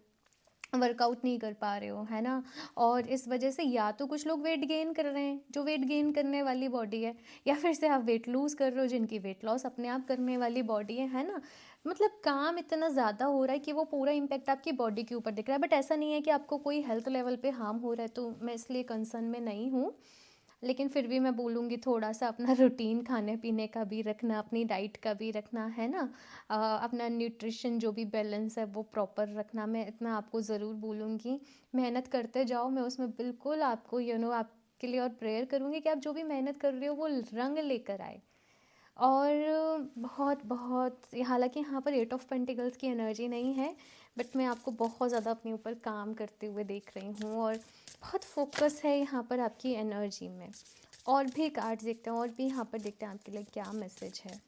वर्कआउट नहीं कर पा रहे हो, है ना। और इस वजह से या तो कुछ लोग वेट गेन कर रहे हैं, जो वेट गेन करने वाली बॉडी है, या फिर से आप वेट लूज़ कर रहे हो, जिनकी वेट लॉस अपने आप करने वाली बॉडी है ना। मतलब काम इतना ज़्यादा हो रहा है कि वो पूरा इम्पैक्ट आपकी बॉडी के ऊपर दिख रहा है। बट ऐसा नहीं है कि आपको कोई हेल्थ लेवल पे हार्म हो रहा है, तो मैं इसलिए कंसर्न में नहीं हूँ। लेकिन फिर भी मैं बोलूँगी थोड़ा सा अपना रूटीन खाने पीने का भी रखना, अपनी डाइट का भी रखना, है ना। अपना न्यूट्रिशन जो भी बैलेंस है वो प्रॉपर रखना, मैं इतना आपको ज़रूर बोलूँगी। मेहनत करते जाओ, मैं उसमें बिल्कुल आपको आपके लिए और प्रेयर करूँगी कि आप जो भी मेहनत कर रहे हो वो रंग लेकर आए। और बहुत बहुत, हालांकि यहाँ पर 8 ऑफ पेंटिकल्स की एनर्जी नहीं है, बट मैं आपको बहुत ज़्यादा अपने ऊपर काम करते हुए देख रही हूँ और बहुत फोकस है यहाँ पर आपकी एनर्जी में। और भी कार्ड्स देखते हैं, और भी यहाँ पर देखते हैं आपके लिए क्या मैसेज है।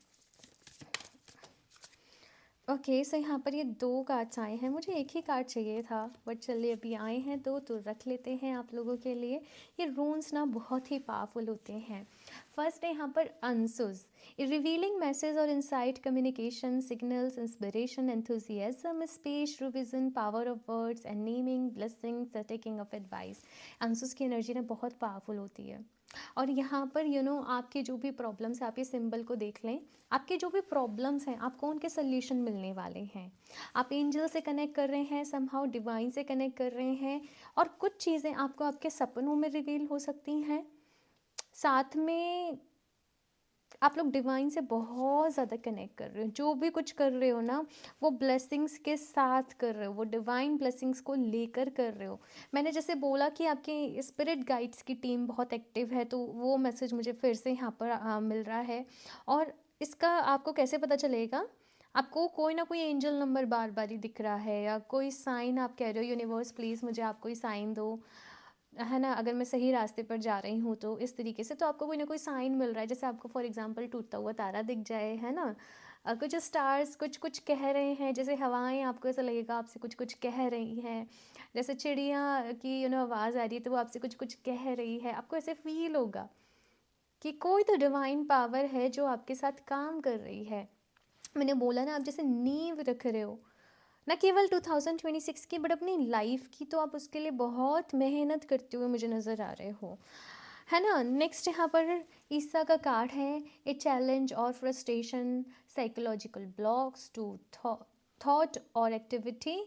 ओके सो यहाँ पर ये 2 कार्ड्स आए हैं, मुझे एक ही कार्ड चाहिए था, बट चलिए अभी आए हैं 2 तो रख लेते हैं आप लोगों के लिए। ये रून्स ना बहुत ही पावरफुल होते हैं। फर्स्ट है यहाँ पर अंसुस, रिवीलिंग मैसेज और insight, communication, signals, inspiration, enthusiasm, speech, revision, power of words and naming, blessings, the taking of advice. Ansuz की एनर्जी ना बहुत पावरफुल होती है। और यहाँ पर आपके जो भी प्रॉब्लम्स है, आप ये सिंबल को देख लें, आपके जो भी प्रॉब्लम्स हैं आपको उनके सोल्यूशन मिलने वाले हैं। आप एंजल से कनेक्ट कर रहे हैं, समहाउ डिवाइन से कनेक्ट कर रहे हैं, और कुछ चीज़ें आपको आपके सपनों में रिवील हो सकती हैं। साथ में आप लोग डिवाइन से बहुत ज़्यादा कनेक्ट कर रहे हो। जो भी कुछ कर रहे हो ना, वो ब्लेसिंग्स के साथ कर रहे हो, वो डिवाइन ब्लेसिंग्स को लेकर कर रहे हो। मैंने जैसे बोला कि आपके स्पिरिट गाइड्स की टीम बहुत एक्टिव है, तो वो मैसेज मुझे फिर से यहाँ पर मिल रहा है। और इसका आपको कैसे पता चलेगा? आपको कोई ना कोई एंजल नंबर बार बार ही दिख रहा है, या कोई साइन आप कह रहे हो यूनिवर्स प्लीज़ मुझे आप कोई साइन दो, है ना, अगर मैं सही रास्ते पर जा रही हूँ तो इस तरीके से। तो आपको कोई ना कोई साइन मिल रहा है, जैसे आपको फॉर एग्जांपल टूटता हुआ तारा दिख जाए, है ना, कुछ स्टार्स कुछ कुछ कह रहे हैं, जैसे हवाएं आपको ऐसा लगेगा आपसे कुछ कुछ कह रही हैं, जैसे चिड़िया की आवाज़ आ रही है तो वो आपसे कुछ कुछ कह रही है। आपको ऐसे फील होगा कि कोई तो डिवाइन पावर है जो आपके साथ काम कर रही है। मैंने बोला ना, आप जैसे नींव रख रहे हो ना केवल 2026 की, बट अपनी लाइफ की, तो आप उसके लिए बहुत मेहनत करते हुए मुझे नज़र आ रहे हो, है ना। नेक्स्ट यहाँ पर ईसा का कार्ड है, ए चैलेंज और frustration, psychological blocks to thought और एक्टिविटी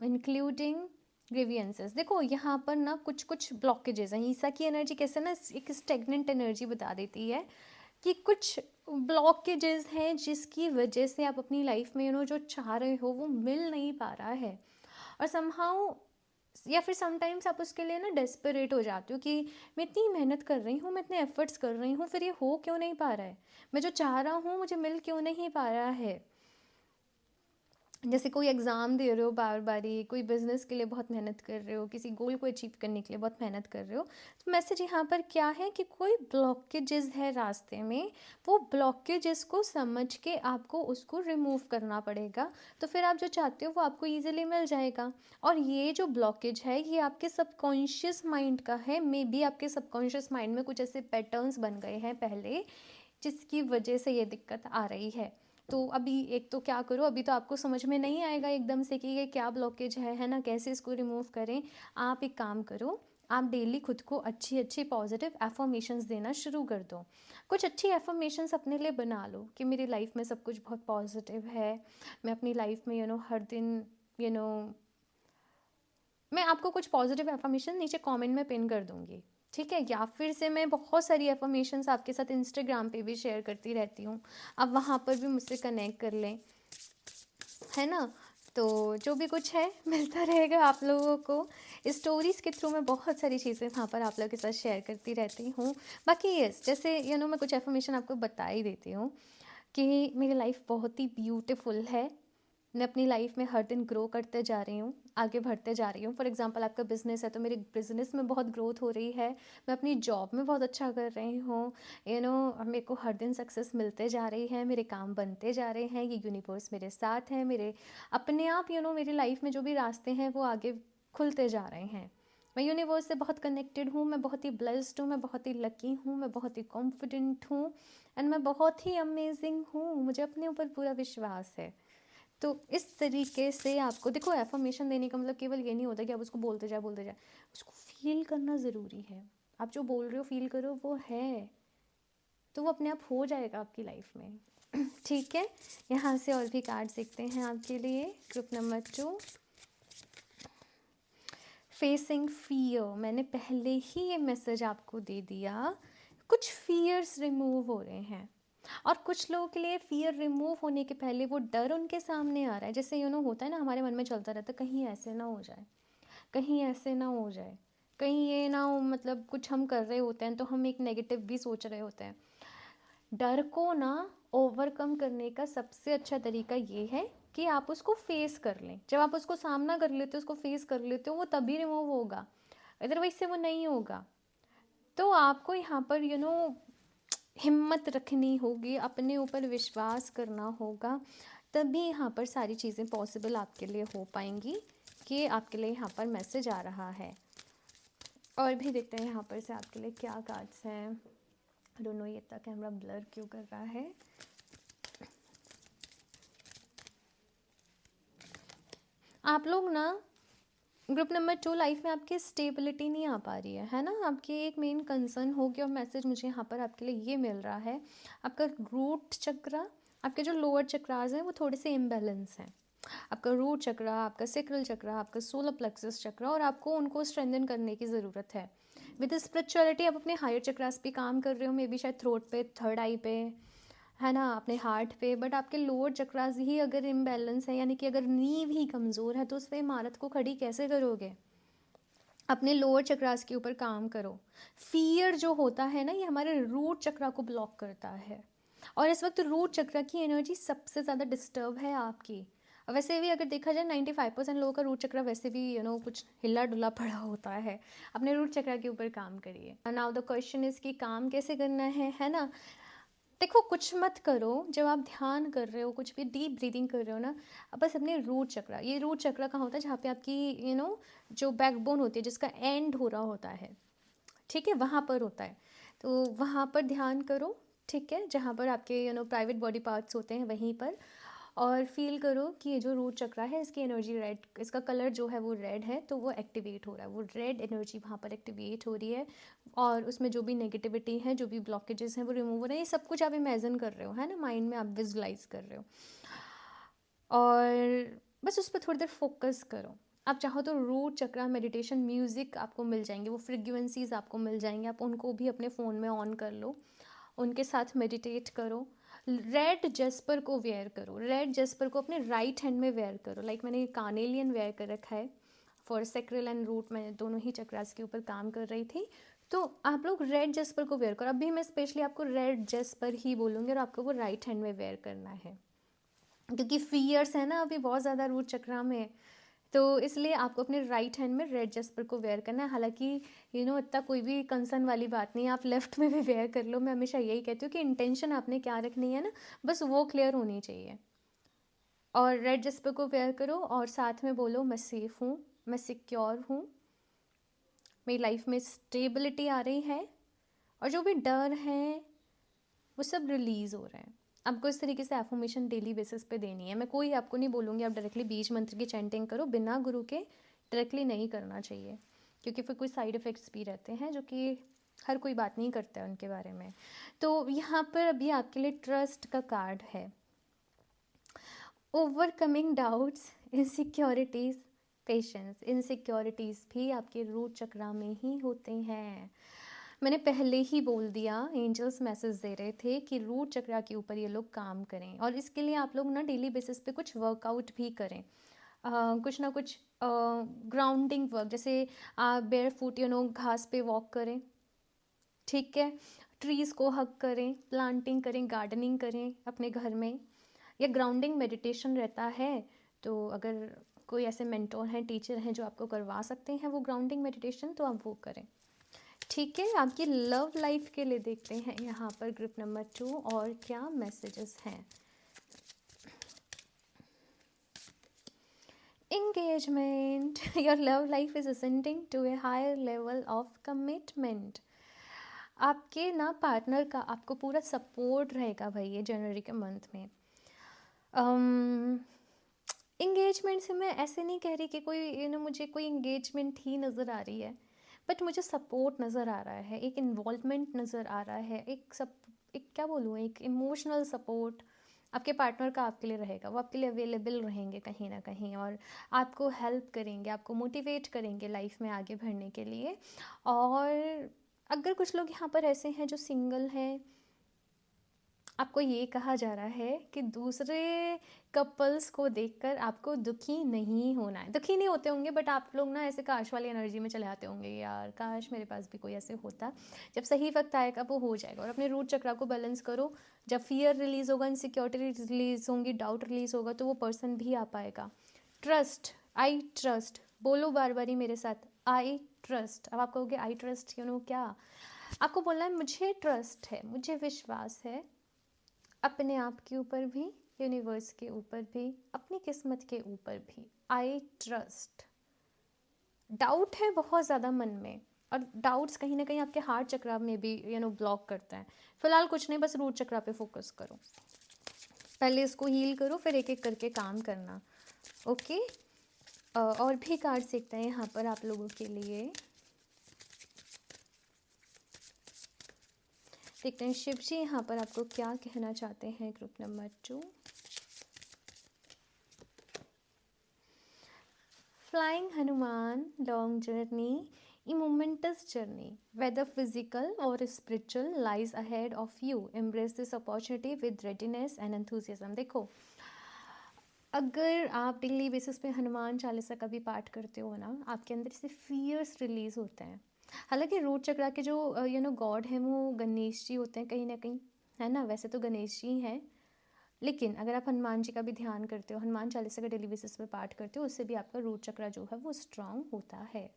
इंक्लूडिंग ग्रीवियंसेस। देखो यहाँ पर ना कुछ कुछ ब्लॉकेजेस हैं। ईसा की एनर्जी कैसे ना एक स्टेगनेंट एनर्जी बता देती है कि कुछ ब्लॉकेजेस हैं जिसकी वजह से आप अपनी लाइफ में जो चाह रहे हो वो मिल नहीं पा रहा है, और समहाउ, या फिर समटाइम्स आप उसके लिए ना डेस्परेट हो जाते हो कि मैं इतनी मेहनत कर रही हूँ, मैं इतने एफर्ट्स कर रही हूँ, फिर ये हो क्यों नहीं पा रहा है, मैं जो चाह रहा हूँ मुझे मिल क्यों नहीं पा रहा है। जैसे कोई एग्ज़ाम दे रहे हो बार बारी, कोई बिज़नेस के लिए बहुत मेहनत कर रहे हो, किसी गोल को अचीव करने के लिए बहुत मेहनत कर रहे हो, तो मैसेज यहाँ पर क्या है कि कोई ब्लॉकेजेस है रास्ते में, वो ब्लॉकेजेस को समझ के आपको उसको रिमूव करना पड़ेगा, तो फिर आप जो चाहते हो वो आपको ईजिली मिल जाएगा। और ये जो ब्लॉकेज है ये आपके सबकॉन्शियस माइंड का है, मे बी आपके सबकॉन्शियस माइंड में कुछ ऐसे पैटर्न्स बन गए हैं पहले, जिसकी वजह से ये दिक्कत आ रही है। तो अभी एक तो क्या करो, अभी तो आपको समझ में नहीं आएगा एकदम से कि ये क्या ब्लॉकेज है ना, कैसे इसको रिमूव करें। आप एक काम करो, आप डेली खुद को अच्छी अच्छी पॉजिटिव एफर्मेशंस देना शुरू कर दो। कुछ अच्छी एफर्मेशंस अपने लिए बना लो कि मेरी लाइफ में सब कुछ बहुत पॉजिटिव है। मैं अपनी लाइफ में हर दिन यू नो मैं आपको कुछ पॉजिटिव एफर्मेशन नीचे कमेंट में पिन कर दूंगी, ठीक है। या फिर से मैं बहुत सारी एफर्मेशंस आपके साथ इंस्टाग्राम पे भी शेयर करती रहती हूँ, आप वहाँ पर भी मुझसे कनेक्ट कर लें, है ना। तो जो भी कुछ है मिलता रहेगा आप लोगों को। स्टोरीज़ के थ्रू मैं बहुत सारी चीज़ें वहाँ पर आप लोगों के साथ शेयर करती रहती हूँ। बाकी यस, जैसे मैं कुछ एफर्मेशन आपको बता ही देती हूँ कि मेरी लाइफ बहुत ही ब्यूटीफुल है। मैं अपनी लाइफ में हर दिन ग्रो करते जा रही हूँ, आगे बढ़ते जा रही हूँ। फॉर एग्जांपल आपका बिज़नेस है तो मेरे बिज़नेस में बहुत ग्रोथ हो रही है, मैं अपनी जॉब में बहुत अच्छा कर रही हूँ, मेरे को हर दिन सक्सेस मिलते जा रही है, मेरे काम बनते जा रहे हैं, ये यूनिवर्स मेरे साथ है, मेरे अपने आप मेरी लाइफ में जो भी रास्ते हैं वो आगे खुलते जा रहे हैं। मैं यूनिवर्स से बहुत कनेक्टेड हूँ, मैं बहुत ही ब्लेस्ड हूँ, मैं बहुत ही लकी हूँ, मैं बहुत ही कॉन्फिडेंट हूँ, एंड मैं बहुत ही अमेजिंग हूँ, मुझे अपने ऊपर पूरा विश्वास है। तो इस तरीके से आपको देखो, एफर्मेशन देने का मतलब केवल ये नहीं होता कि आप उसको बोलते जाए, उसको फील करना ज़रूरी है। आप जो बोल रहे हो फील करो, वो है तो वो अपने आप हो जाएगा आपकी लाइफ में। ठीक है, यहाँ से और भी कार्ड देखते हैं आपके लिए। Group number 2, facing fear. मैंने पहले ही ये मैसेज आपको दे दिया, कुछ फियर्स रिमूव हो रहे हैं, और कुछ लोगों के लिए फियर रिमूव होने के पहले वो डर उनके सामने आ रहा है। जैसे होता है ना, हमारे मन में चलता रहता है कहीं ऐसे ना हो जाए, कहीं ऐसे ना हो जाए, कहीं ये ना हो, मतलब कुछ हम कर रहे होते हैं तो हम एक नेगेटिव भी सोच रहे होते हैं। डर को ना ओवरकम करने का सबसे अच्छा तरीका ये है कि आप उसको फेस कर लें। जब आप उसको सामना कर लेते हो, उसको फेस कर लेते हो, वो तभी रिमूव होगा, अदरवाइज से वो नहीं होगा। तो आपको यहाँ पर हिम्मत रखनी होगी, अपने ऊपर विश्वास करना होगा, तभी यहाँ पर सारी चीज़ें पॉसिबल आपके लिए हो पाएंगी। कि आपके लिए यहाँ पर मैसेज आ रहा है। और भी देखते हैं यहाँ पर से आपके लिए क्या कार्ड्स हैं। डोंट नो, ये इतना कैमरा ब्लर क्यों कर रहा है। आप लोग ना ग्रुप नंबर 2, लाइफ में आपकी स्टेबिलिटी नहीं आ पा रही है ना, आपकी एक मेन कंसर्न होगी। और मैसेज मुझे यहाँ पर आपके लिए ये मिल रहा है, आपका रूट चक्रा, आपके जो लोअर चक्रास हैं वो थोड़े से इम्बैलेंस हैं। आपका रूट चक्रा, आपका सेक्रल चक्रा, आपका सोलर प्लेक्सस चक्रा, और आपको उनको स्ट्रेंथन करने की ज़रूरत है। विद स्पिरिचुअलिटी आप अपने हायर चक्रास पे काम कर रहे हो, मे बी शायद थ्रोट पे, थर्ड आई पे, है ना, अपने हार्ट पे, बट आपके लोअर चक्रास ही अगर इम्बैलेंस है, यानी कि अगर नींव ही कमज़ोर है, तो उस पर इमारत को खड़ी कैसे करोगे? अपने लोअर चक्रास के ऊपर काम करो। फियर जो होता है ना, ये हमारे रूट चक्रा को ब्लॉक करता है, और इस वक्त रूट चक्र की एनर्जी सबसे ज़्यादा डिस्टर्ब है आपकी। वैसे भी अगर देखा जाए 95% लोगों का रूट चक्र वैसे भी कुछ हिला डुला पड़ा होता है। अपने रूट चक्र के ऊपर काम करिए। नाउ द क्वेश्चन इज़ कि काम कैसे करना है ना। देखो, कुछ मत करो, जब आप ध्यान कर रहे हो, कुछ भी डीप ब्रीदिंग कर रहे हो ना, अब बस अपने रूट चक्र, ये रूट चक्र कहाँ होता है, जहाँ पे आपकी जो बैकबोन होती है, जिसका एंड हो रहा होता है, ठीक है, वहाँ पर होता है। तो वहाँ पर ध्यान करो, ठीक है, जहाँ पर आपके प्राइवेट बॉडी पार्ट्स होते हैं वहीं पर। और फील करो कि ये जो रूट चक्रा है, इसकी एनर्जी रेड, इसका कलर जो है वो रेड है, तो वो एक्टिवेट हो रहा है, वो रेड एनर्जी वहाँ पर एक्टिवेट हो रही है, और उसमें जो भी नेगेटिविटी है, जो भी ब्लॉकेजेस हैं, वो रिमूव हो रहे हैं। ये सब कुछ आप इमेजिन कर रहे हो, है ना, माइंड में आप विजुलाइज कर रहे हो, और बस उस पर थोड़ी देर फोकस करो। आप चाहो तो रूट चक्रा मेडिटेशन म्यूज़िक आपको मिल जाएंगे, वो फ्रिक्वेंसीज आपको मिल जाएंगे, आप उनको भी अपने फ़ोन में ऑन कर लो, उनके साथ मेडिटेट करो। रेड जेस्पर को वेयर करो, रेड जेस्पर को अपने राइट हैंड में वेयर करो। लाइक मैंने कार्नेलियन वेयर कर रखा है फॉर सेक्रल एंड रूट, मैं दोनों ही चक्रास के ऊपर काम कर रही थी, तो आप लोग रेड जेस्पर को वेयर करो। अभी मैं स्पेशली आपको रेड जेस्पर ही बोलूँगी, और आपको वो राइट हैंड में वेयर करना है, क्योंकि फियर्स है ना अभी बहुत ज़्यादा रूट चक्रा में, तो इसलिए आपको अपने राइट हैंड में रेड जेस्पर को वेयर करना है। हालांकि इतना कोई भी कंसर्न वाली बात नहीं है, आप लेफ्ट में भी वेयर कर लो। मैं हमेशा यही कहती हूँ कि इंटेंशन आपने क्या रखनी है ना, बस वो क्लियर होनी चाहिए। और रेड जेस्पर को वेयर करो, और साथ में बोलो, मैं सेफ हूँ, मैं सिक्योर हूँ, मेरी लाइफ में स्टेबिलिटी आ रही है, और जो भी डर है वो सब रिलीज़ हो रहे हैं। आपको इस तरीके से एफर्मेशन डेली बेसिस पे देनी है। मैं कोई आपको नहीं बोलूँगी आप डायरेक्टली बीज मंत्र की चैंटिंग करो, बिना गुरु के डायरेक्टली नहीं करना चाहिए, क्योंकि फिर कोई साइड इफ़ेक्ट्स भी रहते हैं, जो कि हर कोई बात नहीं करता है उनके बारे में। तो यहाँ पर अभी आपके लिए ट्रस्ट का कार्ड है। Overcoming doubts, insecurities, patience. Insecurities भी आपके रूट चक्रा में ही होते हैं। मैंने पहले ही बोल दिया, एंजल्स मैसेज दे रहे थे कि रूट चक्रा के ऊपर ये लोग काम करें, और इसके लिए आप लोग ना डेली बेसिस पे कुछ वर्कआउट भी करें, कुछ ना कुछ ग्राउंडिंग वर्क, जैसे बेयर फुट घास पे वॉक करें, ठीक है, ट्रीज़ को हग करें, प्लांटिंग करें, गार्डनिंग करें अपने घर में, या ग्राउंडिंग मेडिटेशन रहता है। तो अगर कोई ऐसे मेंटोर हैं, टीचर हैं जो आपको करवा सकते हैं वो ग्राउंडिंग मेडिटेशन, तो आप वो करें, ठीक है। आपकी लव लाइफ के लिए देखते हैं यहाँ पर ग्रुप नंबर 2 और क्या मैसेजेस हैं। Engagement. Your love life is ascending to a higher level of commitment. आपके ना पार्टनर का आपको पूरा सपोर्ट रहेगा भाई ये जनवरी के मंथ में। इंगेजमेंट से मैं ऐसे नहीं कह रही कि कोई मुझे कोई इंगेजमेंट ही नज़र आ रही है, बट मुझे सपोर्ट नज़र आ रहा है, एक इन्वॉल्वमेंट नज़र आ रहा है, एक क्या बोलूँ, एक इमोशनल सपोर्ट आपके पार्टनर का आपके लिए रहेगा। वो आपके लिए अवेलेबल रहेंगे कहीं ना कहीं, और आपको हेल्प करेंगे, आपको मोटिवेट करेंगे लाइफ में आगे बढ़ने के लिए। और अगर कुछ लोग यहाँ पर ऐसे हैं जो सिंगल हैं, आपको ये कहा जा रहा है कि दूसरे कपल्स को देखकर आपको दुखी नहीं होना है। दुखी नहीं होते होंगे, बट आप लोग ना ऐसे काश वाली एनर्जी में चले आते होंगे, यार काश मेरे पास भी कोई ऐसे होता। जब सही वक्त आएगा वो हो जाएगा। और अपने रूट चक्रा को बैलेंस करो। जब फियर रिलीज़ होगा, इनसिक्योरिटी रिलीज़ होंगी, डाउट रिलीज़ होगा, तो वो पर्सन भी आ पाएगा। ट्रस्ट, आई ट्रस्ट, बोलो बार बार ही मेरे साथ, आई ट्रस्ट। अब आप कहोगे आई ट्रस्ट क्या, आपको बोलना है मुझे ट्रस्ट है, मुझे विश्वास है अपने आप के ऊपर भी, यूनिवर्स के ऊपर भी, अपनी किस्मत के ऊपर भी। I trust. डाउट है बहुत ज़्यादा मन में, और डाउट्स कहीं ना कहीं आपके हार्ट चक्रा में भी ब्लॉक करता है। फिलहाल कुछ नहीं, बस रूट चक्रा पे फोकस करो, पहले इसको हील करो, फिर एक एक करके काम करना, ओके। और भी कार्ड्स देखते हैं यहाँ पर आप लोगों के लिए। देखते हैं शिव जी यहाँ पर आपको क्या कहना चाहते हैं group number 2। Flying Hanuman, long journey, A momentous journey, whether physical or spiritual, lies ahead of you. Embrace this opportunity with readiness and enthusiasm. देखो, अगर आप डेली बेसिस पे हनुमान चालीसा का भी पाठ करते हो ना, आपके अंदर से फियर्स रिलीज होते हैं। हालांकि रूट चक्रा के जो गॉड हैं वो गणेश जी होते हैं कहीं ना कहीं, है ना, वैसे तो गणेश जी हैं, लेकिन अगर आप हनुमान जी का भी ध्यान करते हो, हनुमान चालीसा का डेली बेसिस पे पाठ करते हो, उससे भी आपका रूट चक्रा जो है वो स्ट्रांग होता है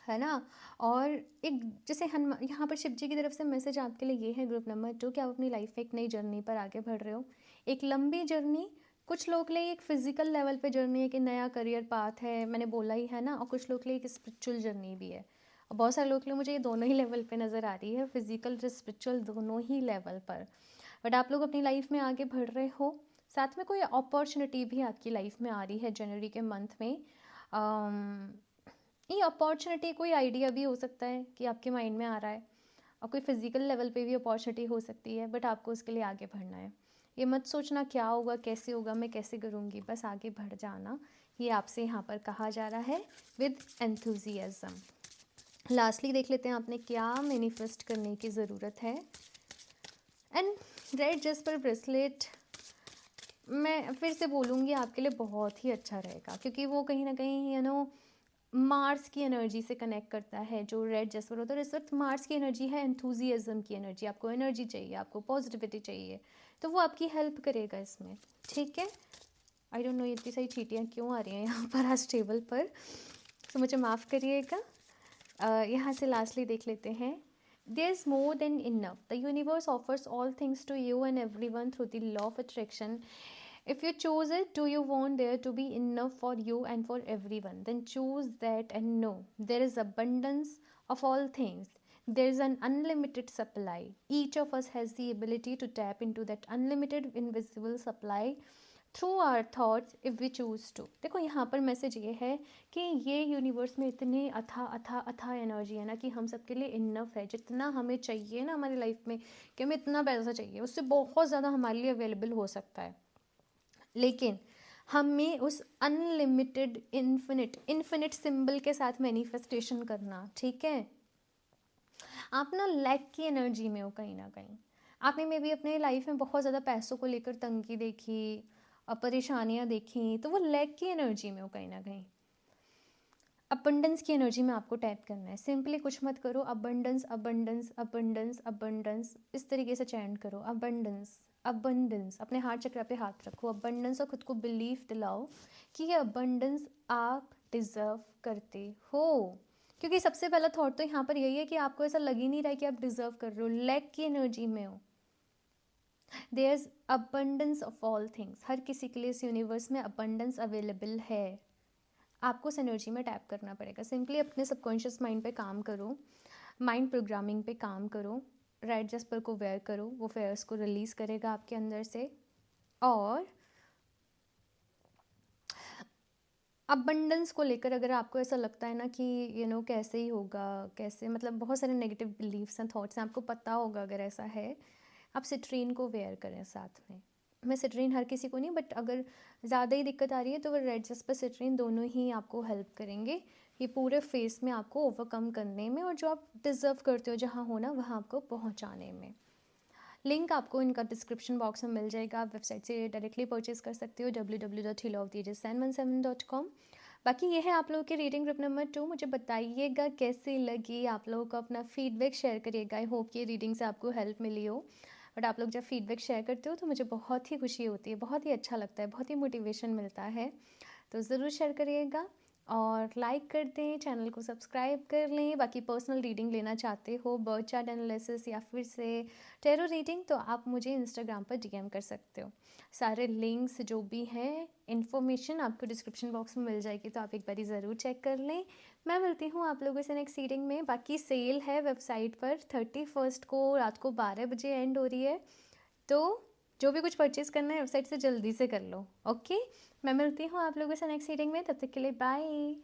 ना। और एक जैसे हनुमान, यहाँ पर शिव जी की तरफ से मैसेज आपके लिए ये है ग्रुप नंबर 2 कि आप अपनी लाइफ में एक नई जर्नी पर आगे बढ़ रहे हो। एक लंबी जर्नी, कुछ लोग के लिए एक फिजिकल लेवल पे जर्नी है कि नया करियर पाथ है, मैंने बोला ही है ना, और कुछ लोग के लिए एक स्पिरिचुअल जर्नी भी है। और बहुत सारे लोग के लिए मुझे ये दोनों ही लेवल पे नज़र आ रही है, फिजिकल और स्पिरिचुअल दोनों ही लेवल पर। बट आप लोग अपनी लाइफ में आगे बढ़ रहे हो, साथ में कोई अपॉर्चुनिटी भी आपकी लाइफ में आ रही है जनवरी के मंथ में। ये अपॉर्चुनिटी कोई आइडिया भी हो सकता है कि आपके माइंड में आ रहा है, और कोई फिजिकल लेवल पे भी अपॉर्चुनिटी हो सकती है, बट आपको उसके लिए आगे बढ़ना है। ये मत सोचना क्या होगा, कैसे होगा, मैं कैसे करूँगी, बस आगे बढ़ जाना, ये आपसे यहाँ पर कहा जा रहा है विद एंथुजियाज्म। लास्टली देख लेते हैं आपने क्या मैनिफेस्ट करने की ज़रूरत है। एंड रेड जस्पर ब्रेसलेट, मैं फिर से बोलूँगी आपके लिए बहुत ही अच्छा रहेगा, क्योंकि वो कहीं ना कहीं मार्स की एनर्जी से कनेक्ट करता है। जो रेड जैस्पर होता है इस वक्त मार्स की एनर्जी है, एंथुजियाज्म की एनर्जी। आपको एनर्जी चाहिए, आपको पॉजिटिविटी चाहिए, तो वो आपकी हेल्प करेगा इसमें, ठीक है। आई डोंट नो इतनी सारी चीटियाँ क्यों आ रही हैं यहाँ पर आज टेबल पर, तो मुझे माफ़ करिएगा। यहाँ से लास्टली देख लेते हैं। There is more than enough. The universe offers all things to you and everyone through the law of attraction. If you choose it, do you want there to be enough for you and for everyone? Then choose that and know there is abundance of all things. There is an unlimited supply. Each of us has the ability to tap into that unlimited invisible supply through our thoughts if we choose to. देखो यहाँ पर message ये है कि ये universe में इतनी अथा एनर्जी है ना कि हम सबके लिए इनफ है। जितना हमें चाहिए ना हमारी लाइफ में, कि हमें इतना पैसा चाहिए, उससे बहुत ज़्यादा हमारे लिए अवेलेबल हो सकता है, लेकिन हमें उस अनलिमिटेड इन्फिनिट सिंबल के साथ मैनिफेस्टेशन करना, ठीक है। आप ना लैक की एनर्जी में हो कहीं ना कहीं। आपने मे भी अपने लाइफ में बहुत ज़्यादा पैसों को लेकर तंगी देखी, परेशानियाँ देखी, तो वो लैक की एनर्जी में हो कहीं ना कहीं। अबंडेंस की एनर्जी में आपको टैप करना है। सिंपली कुछ मत करो, अबंडेंस अबंडेंस अबंडेंस अबंडेंस, इस तरीके से चैंट करो, अबंडेंस अबंडेंस। अपने हार्ट चक्र पे हाथ रखो, अबंडेंस, और खुद को बिलीफ दिलाओ कि ये अबंडेंस आप डिज़र्व करते हो। क्योंकि सबसे पहला थॉट तो यहाँ पर यही है कि आपको ऐसा लग ही नहीं रहा है कि आप डिज़र्व कर रहे हो, लैक की एनर्जी में हो। There is abundance of all things. हर किसी के लिए इस यूनिवर्स में अबंडेंस अवेलेबल है। आपको उस एनर्जी में टैप करना पड़ेगा। सिंपली अपने सबकॉन्शियस माइंड पे काम करो, माइंड प्रोग्रामिंग पे काम करो, रेड जस्पर को वेयर करो, वो फेयर्स को रिलीज़ करेगा आपके अंदर से। और अबंडेंस को लेकर अगर आपको ऐसा लगता है ना कि कैसे ही होगा, कैसे, मतलब बहुत सारे नेगेटिव बिलीव्स एंड थॉट्स हैं, आपको पता होगा अगर ऐसा है, आप सिट्रीन को वेयर करें साथ में। मैं सिट्रीन हर किसी को नहीं, बट अगर ज़्यादा ही दिक्कत आ रही है तो वो रेड जस्पर सिट्रीन दोनों ही आपको हेल्प करेंगे ये पूरे फेस में आपको ओवरकम करने में, और जो आप डिज़र्व करते हो जहाँ होना वहाँ आपको पहुँचाने में। लिंक आपको इनका डिस्क्रिप्शन बॉक्स में मिल जाएगा। आप वेबसाइट से डायरेक्टली परचेज कर सकते हो www.healoftheages717.com। बाकी ये है आप लोगों की रीडिंग ग्रुप नंबर 2। मुझे बताइएगा कैसी लगी, आप लोगों को अपना फीडबैक शेयर करिएगा। आई होप कि रीडिंग से आपको हेल्प मिली हो। बट आप लोग जब फीडबैक शेयर करते हो तो मुझे बहुत ही खुशी होती है, बहुत ही अच्छा लगता है, बहुत ही मोटिवेशन मिलता है। तो ज़रूर शेयर करिएगा और लाइक कर दें, चैनल को सब्सक्राइब कर लें। बाकी पर्सनल रीडिंग लेना चाहते हो, बर्थ चार्ट एनालिसिस या फिर से टैरो रीडिंग, तो आप मुझे इंस्टाग्राम पर डीएम कर सकते हो। सारे लिंक्स जो भी हैं, इन्फॉर्मेशन आपको डिस्क्रिप्शन बॉक्स में मिल जाएगी, तो आप एक बारी ज़रूर चेक कर लें। मैं मिलती हूँ आप लोगों से नेक्स्ट रीडिंग में। बाकी सेल है वेबसाइट पर, 31 को रात को 12 बजे एंड हो रही है, तो जो भी कुछ परचेज़ करना है वेबसाइट से जल्दी से कर लो। ओके, मैं मिलती हूँ आप लोगों से नेक्स्ट रीडिंग में, तब तक के लिए बाय।